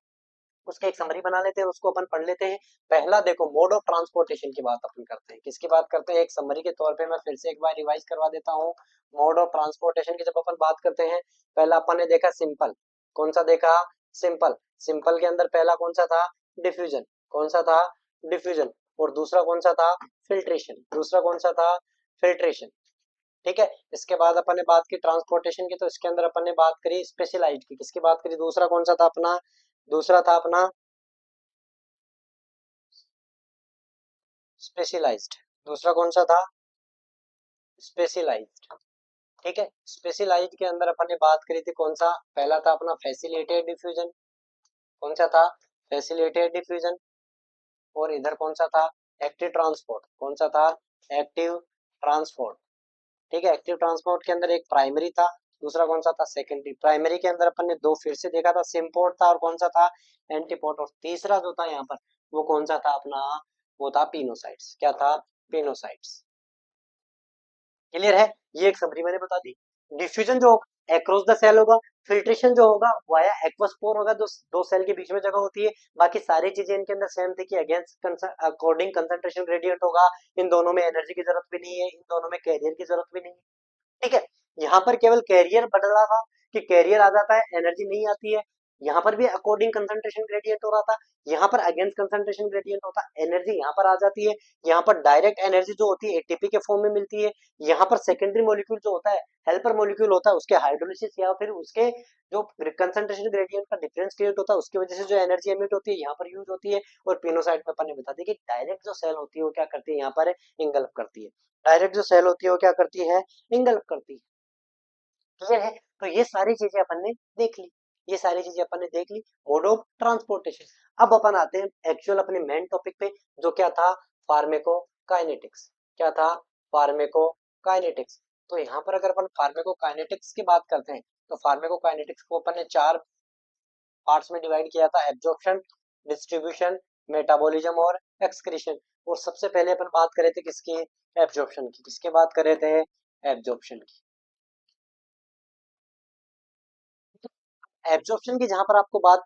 उसका एक समरी बना लेते हैं, उसको अपन पढ़ लेते हैं। पहला देखो, मोड ऑफ ट्रांसपोर्टेशन की बात अपन करते हैं, किसकी बात करते हैं, एक समरी के तौर पे मैं फिर से एक बार रिवाइज करवा देता हूँ। मोड ऑफ ट्रांसपोर्टेशन की जब अपन बात करते हैं, पहला अपन ने देखा सिंपल, कौन सा देखा, सिंपल। सिंपल के अंदर पहला कौन सा था, डिफ्यूजन, कौन सा था, डिफ्यूजन। और दूसरा कौन सा था, फिल्ट्रेशन, दूसरा कौन सा था, फिल्ट्रेशन। ठीक है, इसके बाद अपन ने बात की ट्रांसपोर्टेशन की, तो इसके अंदर अपन ने बात करी स्पेशलाइज्ड की, किसकी बात करी, दूसरा कौन सा था अपना, दूसरा था अपना स्पेशलाइज्ड, दूसरा कौन सा था, स्पेशलाइज्ड। ठीक है, स्पेशलाइज्ड के अंदर अपन ने बात करी थी कौन सा, पहला था अपना फैसिलिटेटेड डिफ्यूजन, कौन सा था, फैसिलिटेटेड डिफ्यूजन। और इधर कौन सा था, एक्टिव ट्रांसपोर्ट, कौन सा था, एक्टिव ट्रांसपोर्ट। ठीक है, एक्टिव ट्रांसपोर्ट के अंदर एक प्राइमरी था, दूसरा कौन सा था, सेकेंडरी। प्राइमरी के अंदर अपन ने दो फिर से देखा था, सिम्पोर्ट था और कौन सा था, एंटीपोर्ट। और तीसरा जो था यहाँ पर वो कौन सा था अपना, वो था पिनोसाइट्स। क्या था, पिनोसाइट्स। क्लियर है, ये एक समरी मैंने बता दी। डिफ्यूजन जो अक्रॉस द सेल होगा, फिल्ट्रेशन जो होगा वाया एक्वस पोर होगा, जो दो सेल के बीच में जगह होती है। बाकी सारी चीजें इनके अंदर सेम थी कि अगेंस्ट अकॉर्डिंग कंसंट्रेशन ग्रेडियंट होगा। इन दोनों में एनर्जी की जरूरत भी नहीं है, इन दोनों में कैरियर की जरूरत भी नहीं है। ठीक है, यहाँ पर केवल कैरियर बदला था कि कैरियर आ जाता है, एनर्जी नहीं आती है। यहाँ पर भी अकॉर्डिंग कंसंट्रेशन ग्रेडियंट हो रहा था, यहाँ पर अगेंस्ट कंसंट्रेशन ग्रेडियंट होता, एनर्जी यहाँ पर आ जाती है, यहाँ पर डायरेक्ट एनर्जी जो होती है एटीपी के फॉर्म में मिलती है, यहाँ पर सेकेंडरी मॉलिक्यूल जो होता है, हेल्पर मॉलिक्यूल होता है, उसके हाइड्रोलिसिस या फिर उसके जो कंसंट्रेशन ग्रेडियंट का डिफरेंस क्रिएट होता है उसकी वजह से जो एनर्जी एमिट होती है यहाँ पर यूज होती है। और पिनोसाइड में अपन ने बता दिया कि डायरेक्ट जो सेल होती है वो क्या करती है, यहाँ पर इंगल्फ करती है, डायरेक्ट जो सेल होती है वो क्या करती है, इंगल्फ करती है। क्लियर है? तो ये सारी चीजें अपन ने देख ली, ये सारी चीजें अपन ने देख ली, मोड ऑफ ट्रांसपोर्टेशन। अब अपन आते हैं एक्चुअल अपने मेन टॉपिक पे, जो क्या था, फार्मेकोकाइनेटिक्स। क्या था, फार्मेकोकाइनेटिक्स। तो यहाँ पर अगर अपन फार्मेकोकाइनेटिक्स की बात करते हैं तो फार्मेकोकाइनेटिक्स को अपन ने चार पार्ट्स में डिवाइड किया था, एब्जॉर्प्शन, डिस्ट्रीब्यूशन, मेटाबॉलिज्म और एक्सक्रीशन। और सबसे पहले अपन बात करे थे किसकी, एब्जॉर्प्शन की। किसके बात करे थे, एब्जॉर्प्शन की। एब्जॉर्प्शन की जहां पर आपको बात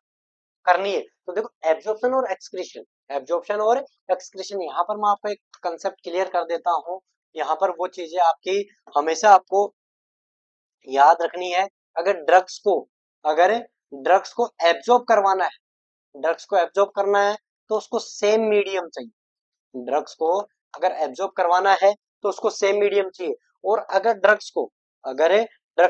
करनी है तो देखो, एब्जॉर्प्शन और एक्सक्रीशन, एब्जॉर्प्शन और एक्सक्रीशन, यहाँ पर मैं आपको एक कंसेप्ट क्लियर कर देता हूँ। यहाँ पर वो चीजें आपकी हमेशा आपको याद रखनी है। अगर ड्रग्स को अगर ड्रग्स को एब्जॉर्ब करवाना है, ड्रग्स को एब्जॉर्ब करना है तो उसको सेम मीडियम चाहिए। ड्रग्स को अगर एब्जॉर्ब करवाना है तो उसको सेम मीडियम चाहिए। और अगर ड्रग्स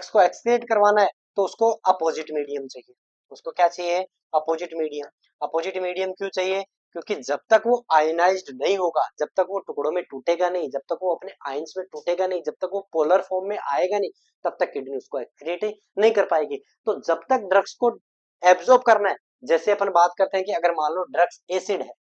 को एक्सक्रीट करवाना है तो उसको अपोजिट मीडियम चाहिए। उसको क्या चाहिए, अपोजिट मीडियम। अपोजिट मीडियम क्यों चाहिए, क्योंकि जब तक वो आयनाइज्ड नहीं होगा, जब तक वो टुकड़ों में टूटेगा नहीं, जब तक वो अपने आयंस में टूटेगा नहीं, जब तक वो पोलर फॉर्म में आएगा नहीं, तब तक किडनी उसको एक्सक्रीट नहीं कर पाएगी। तो जब तक ड्रग्स को एब्जॉर्ब करना है, जैसे अपन बात करते हैं कि अगर मान लो ड्रग्स एसिड है,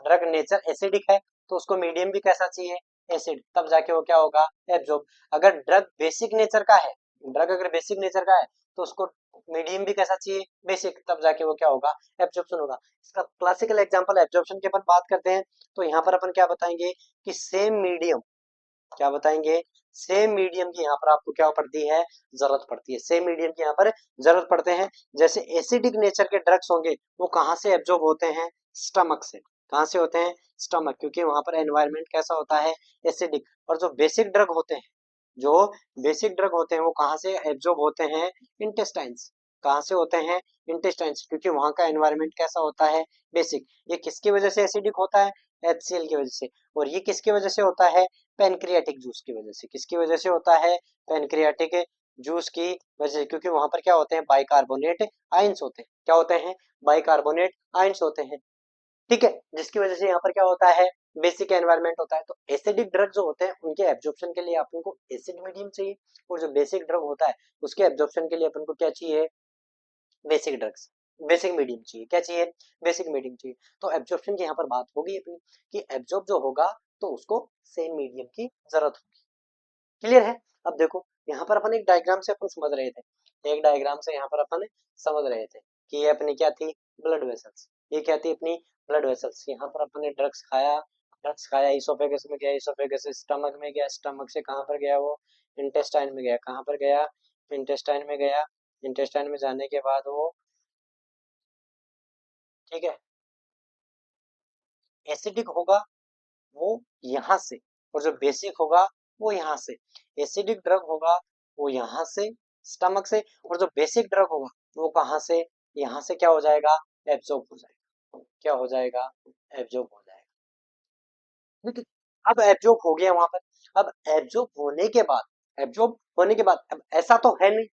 ड्रग नेचर एसिडिक है, तो उसको मीडियम भी कैसा चाहिए, एसिड, तब जाके वो क्या होगा, एब्जॉर्ब। अगर ड्रग बेसिक नेचर का है, ड्रग अगर बेसिक नेचर का है तो उसको मीडियम भी कैसा चाहिए, बेसिक, तब जाके वो क्या होगा, एब्जॉर्प्शन होगा। इसका क्लासिकल एग्जांपल एब्जॉर्प्शन की अपन बात करते हैं तो यहाँ पर अपन क्या बताएंगे कि सेम मीडियम, क्या बताएंगे, सेम मीडियम की यहाँ पर आपको क्या पड़ती है, जरूरत पड़ती है। सेम मीडियम की यहाँ पर जरूरत पड़ते हैं। जैसे एसिडिक नेचर के ड्रग्स होंगे वो कहाँ से एब्जॉर्ब होते हैं, स्टमक से। कहाँ से होते हैं, स्टमक, क्योंकि वहां पर एनवायरनमेंट कैसा होता है, एसिडिक। और जो बेसिक ड्रग होते हैं, जो बेसिक ड्रग होते हैं वो कहाँ से एब्जॉर्ब होते हैं, इंटेस्टाइन्स। कहाँ से होते हैं, इंटेस्टाइन्स, क्योंकि वहां का एनवायरनमेंट कैसा होता है, बेसिक। ये किसकी वजह से एसिडिक होता है, HCl की वजह से। और ये किसकी वजह से होता है, पेनक्रियाटिक जूस की वजह से। किसकी वजह से होता है, पेनक्रियाटिक जूस की वजह से, क्योंकि वहां पर क्या होते हैं, बाइकार्बोनेट आयंस होते हैं। क्या होते हैं, बाइकार्बोनेट आयंस होते हैं। ठीक है, जिसकी वजह से यहाँ पर क्या होता है, बेसिक एनवायरनमेंट होता है। तो एसिडिक ड्रग जो होते हैं उनके एब्जॉर्प्शन के लिए अपन को एसिड मीडियम चाहिए, और जो बेसिक ड्रग होता है उसके एब्जॉर्प्शन के लिए अपन को क्या चाहिए, बेसिक ड्रग्स, बेसिक मीडियम चाहिए। क्या चाहिए, बेसिक मीडियम चाहिए। तो एब्जॉर्प्शन की यहाँ पर बात होगी अपनी कि एब्जॉर्ब जो होगा तो उसको सेम मीडियम की जरूरत होगी। क्लियर है? अब देखो, यहाँ पर अपन एक डायग्राम से अपन समझ रहे थे, एक डायग्राम से यहाँ पर अपन समझ रहे थे कि ये अपनी क्या थी, ब्लड वेसल्स। ये क्या थी, अपनी ब्लड वेसल्स। यहाँ पर अपन ने ड्रग्स खाया, इसोफेगस में गया, इसोफेगस से स्टमक में गया, स्टमक से कहाँ पर गया वो, इंटेस्टाइन में गया। कहाँ पर गया, इंटेस्टाइन में गया। इंटेस्टाइन में जाने के बाद वो, ठीक है, एसिडिक होगा वो यहाँ से, और जो बेसिक होगा वो यहाँ से। एसिडिक ड्रग होगा वो यहाँ से, स्टमक से, और जो बेसिक ड्रग होगा वो कहाँ से, यहाँ से क्या हो जाएगा, एब्जॉर्ब हो जाएगा। क्या हो जाएगा, एब्जॉर्ब हो जाएगा। ठीक है, अब एब्जॉर्ब हो गया वहां पर। अब एब्जॉर्ब होने के बाद अब ऐसा तो है नहीं,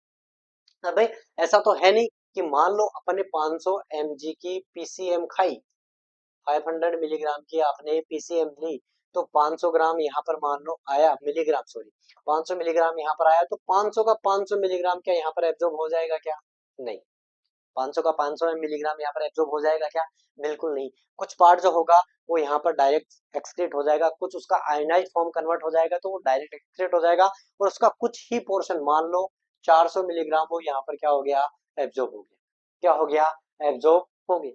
अब भाई ऐसा तो है नहीं कि मान लो अपने 500 mg की पीसीएम खाई, 500 मिलीग्राम की आपने पीसीएम ली, तो 500 ग्राम यहाँ पर मान लो आया, मिलीग्राम सॉरी, 500 मिलीग्राम यहाँ पर आया, तो 500 का 500 मिलीग्राम क्या यहाँ पर एब्जॉर्ब हो जाएगा क्या, नहीं। 500 का 500 मिलीग्राम यहाँ पर एब्जॉर्ब हो जाएगा क्या, बिल्कुल नहीं। कुछ पार्ट जो होगा वो यहाँ पर डायरेक्ट एक्सक्रीट हो जाएगा, कुछ उसका आयनाइज फॉर्म कन्वर्ट हो जाएगा तो वो डायरेक्ट एक्सक्रीट हो जाएगा, और उसका कुछ ही पोर्शन मान लो 400 मिलीग्राम वो यहाँ पर क्या हो गया, एब्जॉर्ब हो गया। क्या हो गया, एब्जॉर्ब हो गया।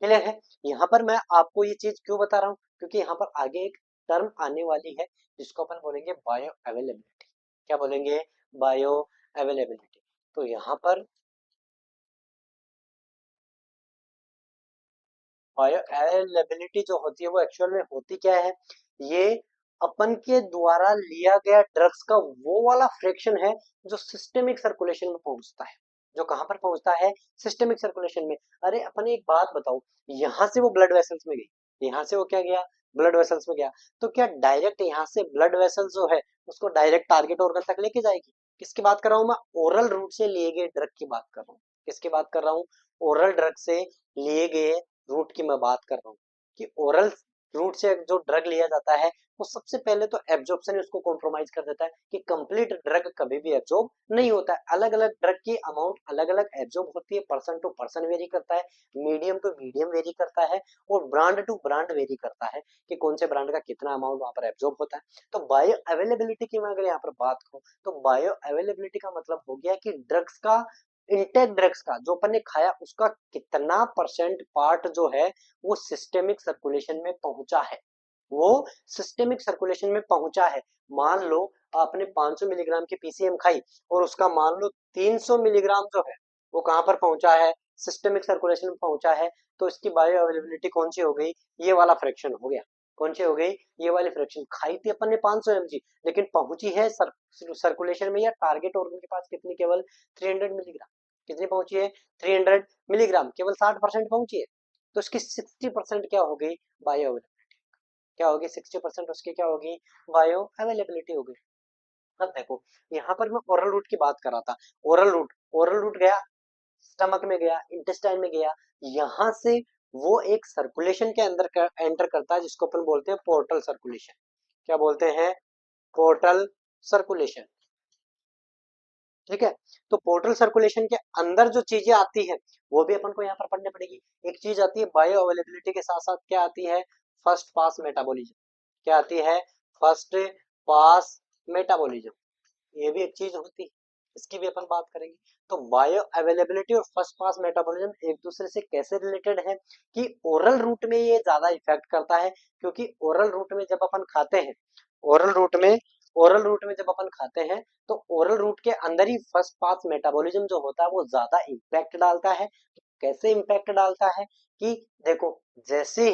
क्लियर है? यहाँ पर मैं आपको ये चीज क्यों बता रहा हूँ, क्योंकि यहाँ पर आगे एक टर्म आने वाली है जिसको अपन बोलेंगे बायो अवेलेबिलिटी। क्या बोलेंगे, बायो अवेलेबिलिटी। तो यहाँ पर बायो अवेलेबिलिटी जो होती है वो एक्चुअल में होती क्या है, ये अपन के द्वारा लिया गया ड्रग्स का वो वाला फ्रैक्शन है जो सिस्टेमिक सर्कुलेशन में पहुंचता है। जो कहाँ पर पहुंचता है, सिस्टेमिक सर्कुलेशन में। अरे अपने एक बात बताओ, यहाँ से वो ब्लड वेसल्स में गई, यहाँ से वो क्या गया, ब्लड वेसल्स में गया, तो क्या डायरेक्ट यहाँ से ब्लड वेसल्स जो है उसको डायरेक्ट टारगेट ऑर्गन तक लेके जाएगी? किसकी बात कर रहा हूँ मैं, ओरल रूट से लिए गए ड्रग की बात कर रहा हूँ। किसकी बात कर रहा हूँ, ओरल ड्रग से लिए गए रूट की मैं बात कर रहा हूँ। कि ओरल रूट से जो ड्रग लिया जाता है वो सबसे पहले तो एब्जॉर्प्शन उसको कॉम्प्रोमाइज कर देता है कि कंप्लीट ड्रग कभी भी एब्जॉर्ब नहीं होता है। अलग अलग ड्रग की अमाउंट अलग अलग एब्जॉर्ब होती है, पर्सन टू पर्सन वेरी करता है, मीडियम टू मीडियम वेरी करता है, और ब्रांड टू ब्रांड वेरी करता है कि कौन से ब्रांड का कितना अमाउंट वहां पर एब्जॉर्ब होता है। तो बायो अवेलेबिलिटी की मैं अगर यहाँ पर बात करूँ तो बायो अवेलेबिलिटी का मतलब हो गया कि ड्रग्स का, इंटेक ड्रग्स का जो अपन ने खाया उसका कितना परसेंट पार्ट जो है वो सिस्टेमिक सर्कुलेशन में पहुंचा है, वो सिस्टेमिक सर्कुलेशन में पहुंचा है। मान लो आपने 500 मिलीग्राम की पीसीएम खाई और उसका मान लो 300 मिलीग्राम जो है वो कहां पर पहुंचा है, सिस्टेमिक सर्कुलेशन में पहुंचा है। तो इसकी बायो अवेलेबिलिटी कौन सी हो गई, ये वाला फ्रैक्शन हो गया। कौन सी हो गई, ये वाली फ्रैक्शन। खाई थी अपन ने 500 mg, लेकिन पहुंची है सर्कुलेशन में या टारगेट ऑर्गन के पास कितनी, केवल 300 मिलीग्राम। कितनी पहुंची है, 300 मिलीग्राम, केवल 60% पहुंची है। तो इसकी 60% क्या हो गई, बायो, क्या होगी 60% उसकी क्या होगी, बायो अवेलेबिलिटी हो गई। अब देखो यहाँ पर मैं ओरल रूट की बात कर रहा था, ओरल रूट, ओरल रूट गया, स्टमक में गया, इंटेस्टाइन में गया, यहाँ से वो एक सर्कुलेशन के अंदर एंटर करता है जिसको अपन बोलते हैं पोर्टल सर्कुलेशन। क्या बोलते हैं, पोर्टल सर्कुलेशन। ठीक है, तो पोर्टल सर्कुलेशन के अंदर जो चीजें आती है वो भी अपन को यहाँ पर पढ़ने पड़ेगी। एक चीज आती है बायो अवेलेबिलिटी के साथ साथ क्या आती है, फर्स्ट पास मेटाबॉलिज्म। क्या आती है, फर्स्ट पास मेटाबॉलिज्म, ये भी एक चीज होती है, इसकी भी अपन बात करेंगे। तो बायो अवेलेबिलिटी और फर्स्ट पास मेटाबॉलिज्म एक दूसरे से कैसे रिलेटेड है, कि ओरल रूट में ये ज्यादा इफेक्ट करता है, क्योंकि ओरल रूट में जब अपन खाते हैं, ओरल रूट में, ओरल रूट में जब अपन खाते हैं तो ओरल रूट के अंदर ही फर्स्ट पास मेटाबॉलिज्म जो होता है वो ज्यादा इम्पैक्ट डालता है। कैसे इम्पैक्ट डालता है, कि देखो जैसे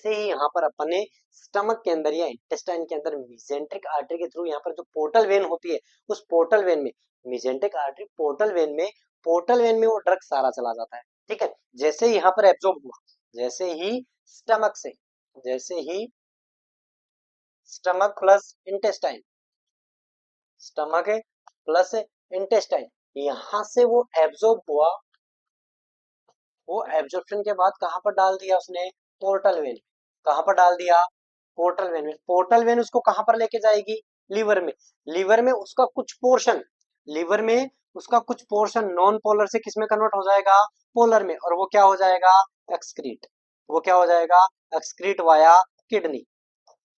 ही यहाँ पर अपने स्टमक के अंदर या इंटेस्टाइन के अंदर मिजेंट्रिक आर्टरी के थ्रू यहाँ पर जो पोर्टल वेन होती है, उस पोर्टल वेन में, मिजेंट्रिक आर्टरी पोर्टल वेन में, पोर्टल वेन में वो ड्रग सारा चला जाता है। ठीक है, जैसे ही यहाँ पर एब्जॉर्ब हुआ, जैसे ही स्टमक से, जैसे ही stomach plus intestine, stomach plus intestine, यहाँ से वो एब्जॉर्ब हुआ, वो एब्जॉर्प्शन के बाद कहां पर डाल दिया उसने, पोर्टल वेन। कहां पर डाल दिया, पोर्टल वेन में। पोर्टल वेन उसको कहां पर लेके जाएगी, लीवर में। लीवर में उसका कुछ पोर्शन, लीवर में उसका कुछ पोर्शन नॉन पोलर से किस में कन्वर्ट हो जाएगा, पोलर में, और वो क्या हो जाएगा, एक्सक्रीट। वो क्या हो जाएगा, एक्सक्रीट वाया किडनी।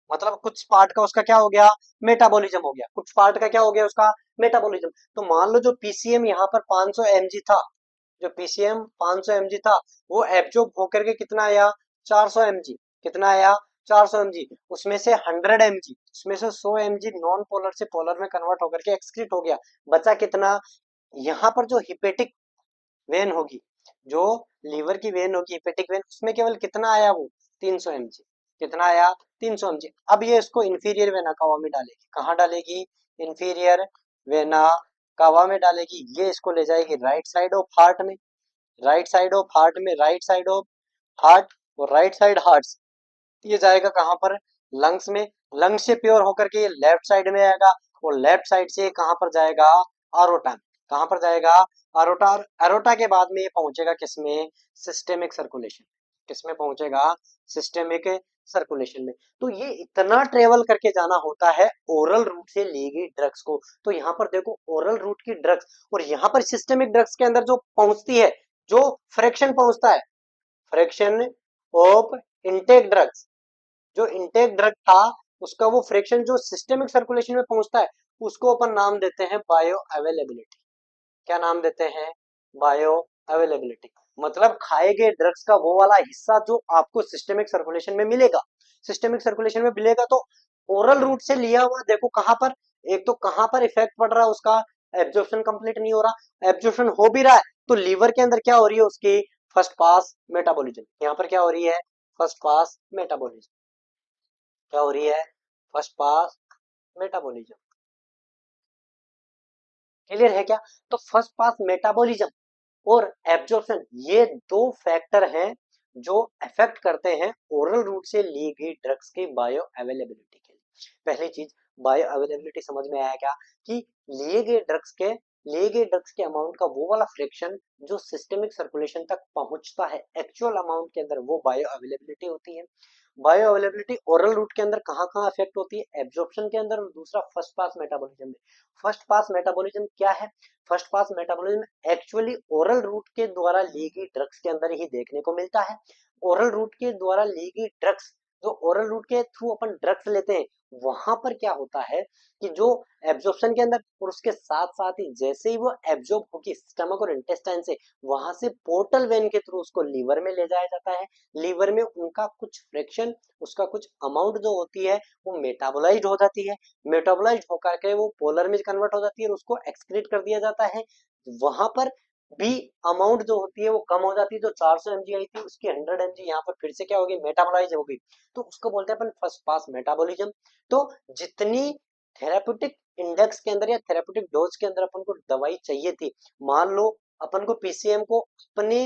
मतलब कुछ पार्ट का उसका क्या हो गया, मेटाबॉलिज्म हो गया, कुछ पार्ट का क्या हो गया उसका, मेटाबॉलिज्म। तो मान लो जो पीसीएम यहाँ पर 500 mg था, जो पीसीएम 500 mg था, वो एब्जॉर्ब होकर के कितना आया, 400 mg। कितना आया, 400 mg। उसमें से 100 mg, उसमें से 100 mg नॉन पोलर से पोलर में कन्वर्ट होकर के एक्सक्रीट हो गया। बचा कितना, यहाँ पर जो हिपेटिक वेन होगी, जो लीवर की वेन होगी हेपेटिक वेन, उसमें केवल कितना आया, वो 300 mg। कितना आया, 300 mg। अब ये इसको इंफीरियर वेना कावा में डालेगी, कहाँ डालेगी, इंफीरियर वेना कावा में डालेगी। ये इसको ले जाएगी राइट साइड ऑफ हार्ट में, राइट साइड ऑफ हार्ट में, राइट साइड ऑफ हार्ट, और राइट साइड हार्ट, ये जाएगा कहाँ पर, लंग्स में। लंग्स से प्योर होकर के ये लेफ्ट साइड में आएगा, और लेफ्ट साइड से कहाँ पर जाएगा, आरोटा। कहाँ पर जाएगा, अरोटा। अरोटा के बाद में ये पहुंचेगा किसमें, सिस्टेमिक सर्कुलेशन। किसमें पहुंचेगा, सिस्टेमिक सर्कुलेशन में। तो ये इतना ट्रेवल करके जाना होता है ओरल रूट से ली गई ड्रग्स को। तो यहाँ पर देखो ओरल रूट की ड्रग्स और यहाँ पर सिस्टेमिक ड्रग्स के अंदर जो पहुंचती है, जो फ्रैक्शन पहुंचता है, फ्रैक्शन ऑफ इनटेक ड्रग्स, जो इनटेक ड्रग था उसका वो फ्रैक्शन जो सिस्टेमिक सर्कुलेशन में पहुंचता है, उसको अपन नाम देते हैं बायो अवेलेबिलिटी। क्या नाम देते हैं, बायो अवेलेबिलिटी। मतलब खाए गए ड्रग्स का वो वाला हिस्सा जो आपको सिस्टेमिक सर्कुलेशन में मिलेगा, सिस्टेमिक सर्कुलेशन में मिलेगा। तो ओरल रूट से लिया हुआ देखो कहां पर, एक तो कहां पर इफेक्ट पड़ रहा है उसका, एब्जॉर्प्शन कंप्लीट नहीं हो रहा, एब्जॉर्प्शन हो भी रहा है तो लीवर के अंदर क्या हो रही है उसकी, फर्स्ट पास मेटाबॉलिज्म। यहाँ पर क्या हो रही है, फर्स्ट पास मेटाबॉलिज्म। क्या हो रही है, फर्स्ट पास मेटाबॉलिज्म। क्लियर है क्या? तो फर्स्ट पास मेटाबॉलिज्म और एब्जॉर्प्शन, ये दो फैक्टर हैं जो अफेक्ट करते हैं ओरल रूट से ली गई ड्रग्स की बायो अवेलेबिलिटी के लिए। पहली चीज, बायो अवेलेबिलिटी समझ में आया क्या? कि लिए गए ड्रग्स के अमाउंट का वो वाला फ्रैक्शन जो सिस्टमिक सर्कुलेशन तक पहुंचता है एक्चुअल अमाउंट के अंदर, वो बायो अवेलेबिलिटी होती है। बायो अवेलेबिलिटी ओरल रूट के अंदर कहाँ कहाँ अफेक्ट होती है? एब्जॉर्प्शन के अंदर, और दूसरा फर्स्ट पास मेटाबॉलिज्म में। फर्स्ट पास मेटाबॉलिज्म क्या है? First pass metabolism actually oral route के द्वारा ली गई ड्रग्स के अंदर ही देखने को मिलता है। ओरल रूट के द्वारा ली गई ड्रग्स, जो ओरल रूट के थ्रू अपन ड्रग्स लेते हैं, वहां पर क्या होता है कि जो एब्जॉर्प्शन के अंदर, और उसके साथ साथ ही जैसे ही वो एब्जॉर्ब होगी स्टमक और इंटेस्टाइन से, वहां से पोर्टल वेन के थ्रू उसको लीवर में ले जाया जाता है। लीवर में उनका कुछ फ्रैक्शन, उसका कुछ अमाउंट जो होती है वो मेटाबोलाइज्ड हो जाती है। मेटाबोलाइज्ड होकर के वो पोलर में कन्वर्ट हो जाती है और उसको एक्सक्रीट कर दिया जाता है। वहां पर भी अमाउंट जो होती है वो कम हो जाती है। जो 400 mg आई थी उसकी 100 mg यहाँ पर फिर से क्या होगी? मेटाबोलाइज होगी। तो उसको बोलते हैं अपन फर्स्ट पास मेटाबॉलिज्म। तो जितनी थेराप्यूटिक इंडेक्स के अंदर या थेराप्यूटिक डोज के अंदर अपन को दवाई चाहिए थी, मान लो अपन को पीसीएम को अपने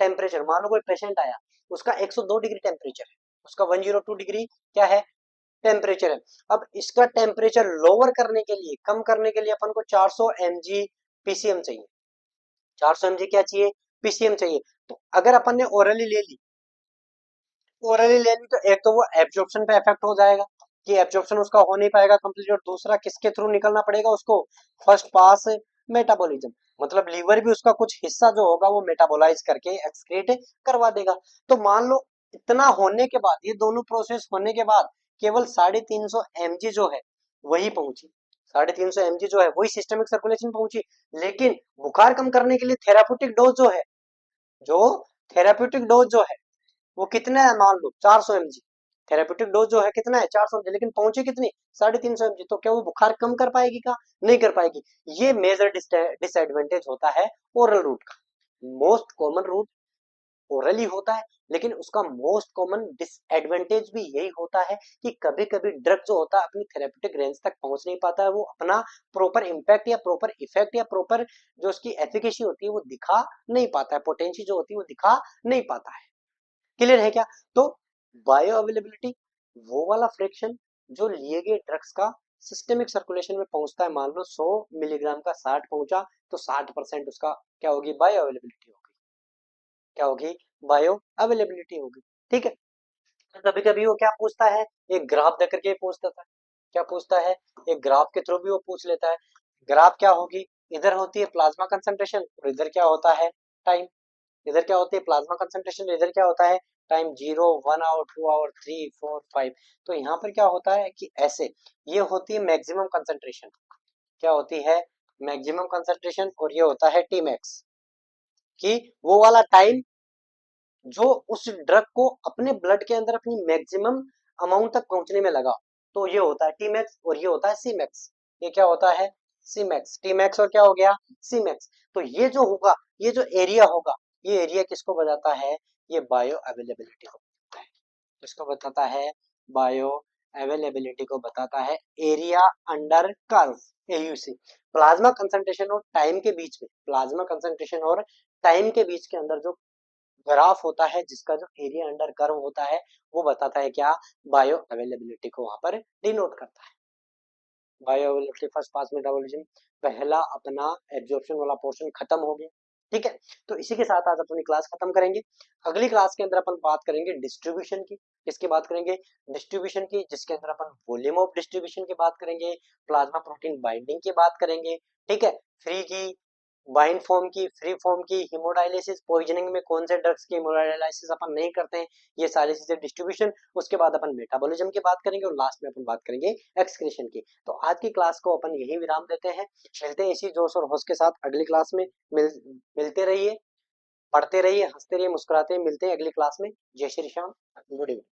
टेम्परेचर, मान लो कोई पेशेंट आया, उसका 102 डिग्री टेम्परेचर है, उसका 102 डिग्री क्या है? टेम्परेचर है। अब इसका टेम्परेचर लोअर करने के लिए, कम करने के लिए अपन को 400 mg पीसीएम चाहिए। 400 mg क्या चाहिए? पीसीएम चाहिए। तो अगर अपन ने ओरली ले ली तो एक तो वो एब्जॉर्प्शन पे इफेक्ट हो जाएगा कि एब्जॉर्प्शन उसका हो नहीं पाएगा कंप्लीट, और दूसरा किसके थ्रू निकलना पड़ेगा उसको? First pass metabolism. मतलब लीवर भी उसका कुछ हिस्सा जो होगा वो मेटाबोलाइज करके एक्सक्रीट करवा देगा। तो मान लो इतना होने के बाद, ये दोनों प्रोसेस होने के बाद केवल 350 mg जो है वही पहुंची। 350 mg जो है वही सिस्टमिक सर्कुलेशन पहुंची। लेकिन बुखार कम करने के लिए थेराप्यूटिक डोज जो है, जो थेराप्यूटिक डोज जो है वो कितना है? मान लो 400 mg। थेराप्यूटिक डोज जो है कितना है? 400 mg, लेकिन पहुंचे कितनी? 350 mg। तो क्या वो बुखार कम कर पाएगी? का नहीं कर पाएगी। ये मेजर डिसएडवांटेज होता है ओरल रूट का। मोस्ट कॉमन रूट ओरल ही होता है, लेकिन उसका मोस्ट कॉमन डिसएडवांटेज भी यही होता है कि कभी कभी ड्रग जो होता है अपनी थेरेप्यूटिक रेंज तक पहुंच नहीं पाता है। वो अपना प्रॉपर इम्पैक्ट या प्रॉपर इफेक्ट या प्रॉपर जो उसकी एफिकेसी होती है वो दिखा नहीं पाता है, पोटेंशियल जो होती है वो दिखा नहीं पाता है। क्लियर है क्या? तो बायो अवेलेबिलिटी वो वाला फ्रैक्शन जो लिए गए ड्रग्स का सिस्टमिक सर्कुलेशन में पहुंचता है। मान लो 100 मिलीग्राम का 60 पहुंचा, तो 60% उसका क्या होगी? बायो अवेलेबिलिटी होगी। क्या होगी? बायो अवेलेबिलिटी होगी। ठीक है। कभी कभी वो क्या पूछता है? एक ग्राफ देकर के पूछता था। क्या पूछता है? एक ग्राफ के थ्रू भी वो पूछ लेता है। ग्राफ क्या होगी? इधर होती है प्लाज्मा कंसंट्रेशन और इधर क्या होता है? टाइम। इधर क्या होती है? Plasma concentration. इधर क्या होता है? टाइम। 0, 1 hour, 2 hour, 3, 4, 5। तो यहाँ पर क्या होता है कि ऐसे ये होती है मैक्सिमम कंसंट्रेशन। क्या होती है? Maximum concentration. और ये होता है टी मैक्स, कि वो वाला टाइम जो उस ड्रग को अपने ब्लड के अंदर अपनी मैक्सिमम अमाउंट तक पहुंचने में लगा। तो ये होता है टी मैक्स और ये होता है सी मैक्स। ये क्या होता है? C Max. टी मैक्स और क्या हो गया? C Max. तो ये जो होगा, ये जो एरिया होगा, ये एरिया किसको बताता है? ये बायो अवेलेबिलिटी को बताता है। किसको बताता है? बायो अवेलेबिलिटी को बताता है। Area under curve, AUC. Plasma concentration और टाइम के बीच में, प्लाज्मा कंसंट्रेशन और टाइम के बीच के अंदर जो ग्राफ होता है, जिसका जो एरिया अंडर कर्व होता है, वो बताता है क्या? बायो अवेलेबिलिटी को वहां पर डिनोट करता है। Bio availability first pass metabolism, पहला अपना एब्जॉर्प्शन वाला पोर्शन खत्म हो गया। ठीक है। तो इसी के साथ आज अपनी क्लास खत्म करेंगे। अगली क्लास के अंदर अपन बात करेंगे डिस्ट्रीब्यूशन की। किसकी बात करेंगे? डिस्ट्रीब्यूशन की, जिसके अंदर अपन वॉल्यूम ऑफ डिस्ट्रीब्यूशन की बात करेंगे, प्लाज्मा प्रोटीन बाइंडिंग की बात करेंगे। ठीक है। फ्री की, बाइंड फॉर्म की, फ्री फॉर्म की, हीमोडायलिसिस, पॉइजनिंग में कौन से ड्रग्स की हीमोडायलिसिस अपन नहीं करते हैं, ये सारी चीजें डिस्ट्रीब्यूशन। उसके बाद अपन मेटाबॉलिज्म की बात करेंगे और लास्ट में अपन बात करेंगे एक्सक्रीशन की। तो आज की क्लास को अपन यही विराम देते हैं। चलते हैं इसी जोश और होश के साथ अगली क्लास में। मिलते रहिए, पढ़ते रहिए, हंसते रहिए, मुस्कुराते रहिए। मिलते हैं अगली क्लास में। जय श्री श्याम। Good evening.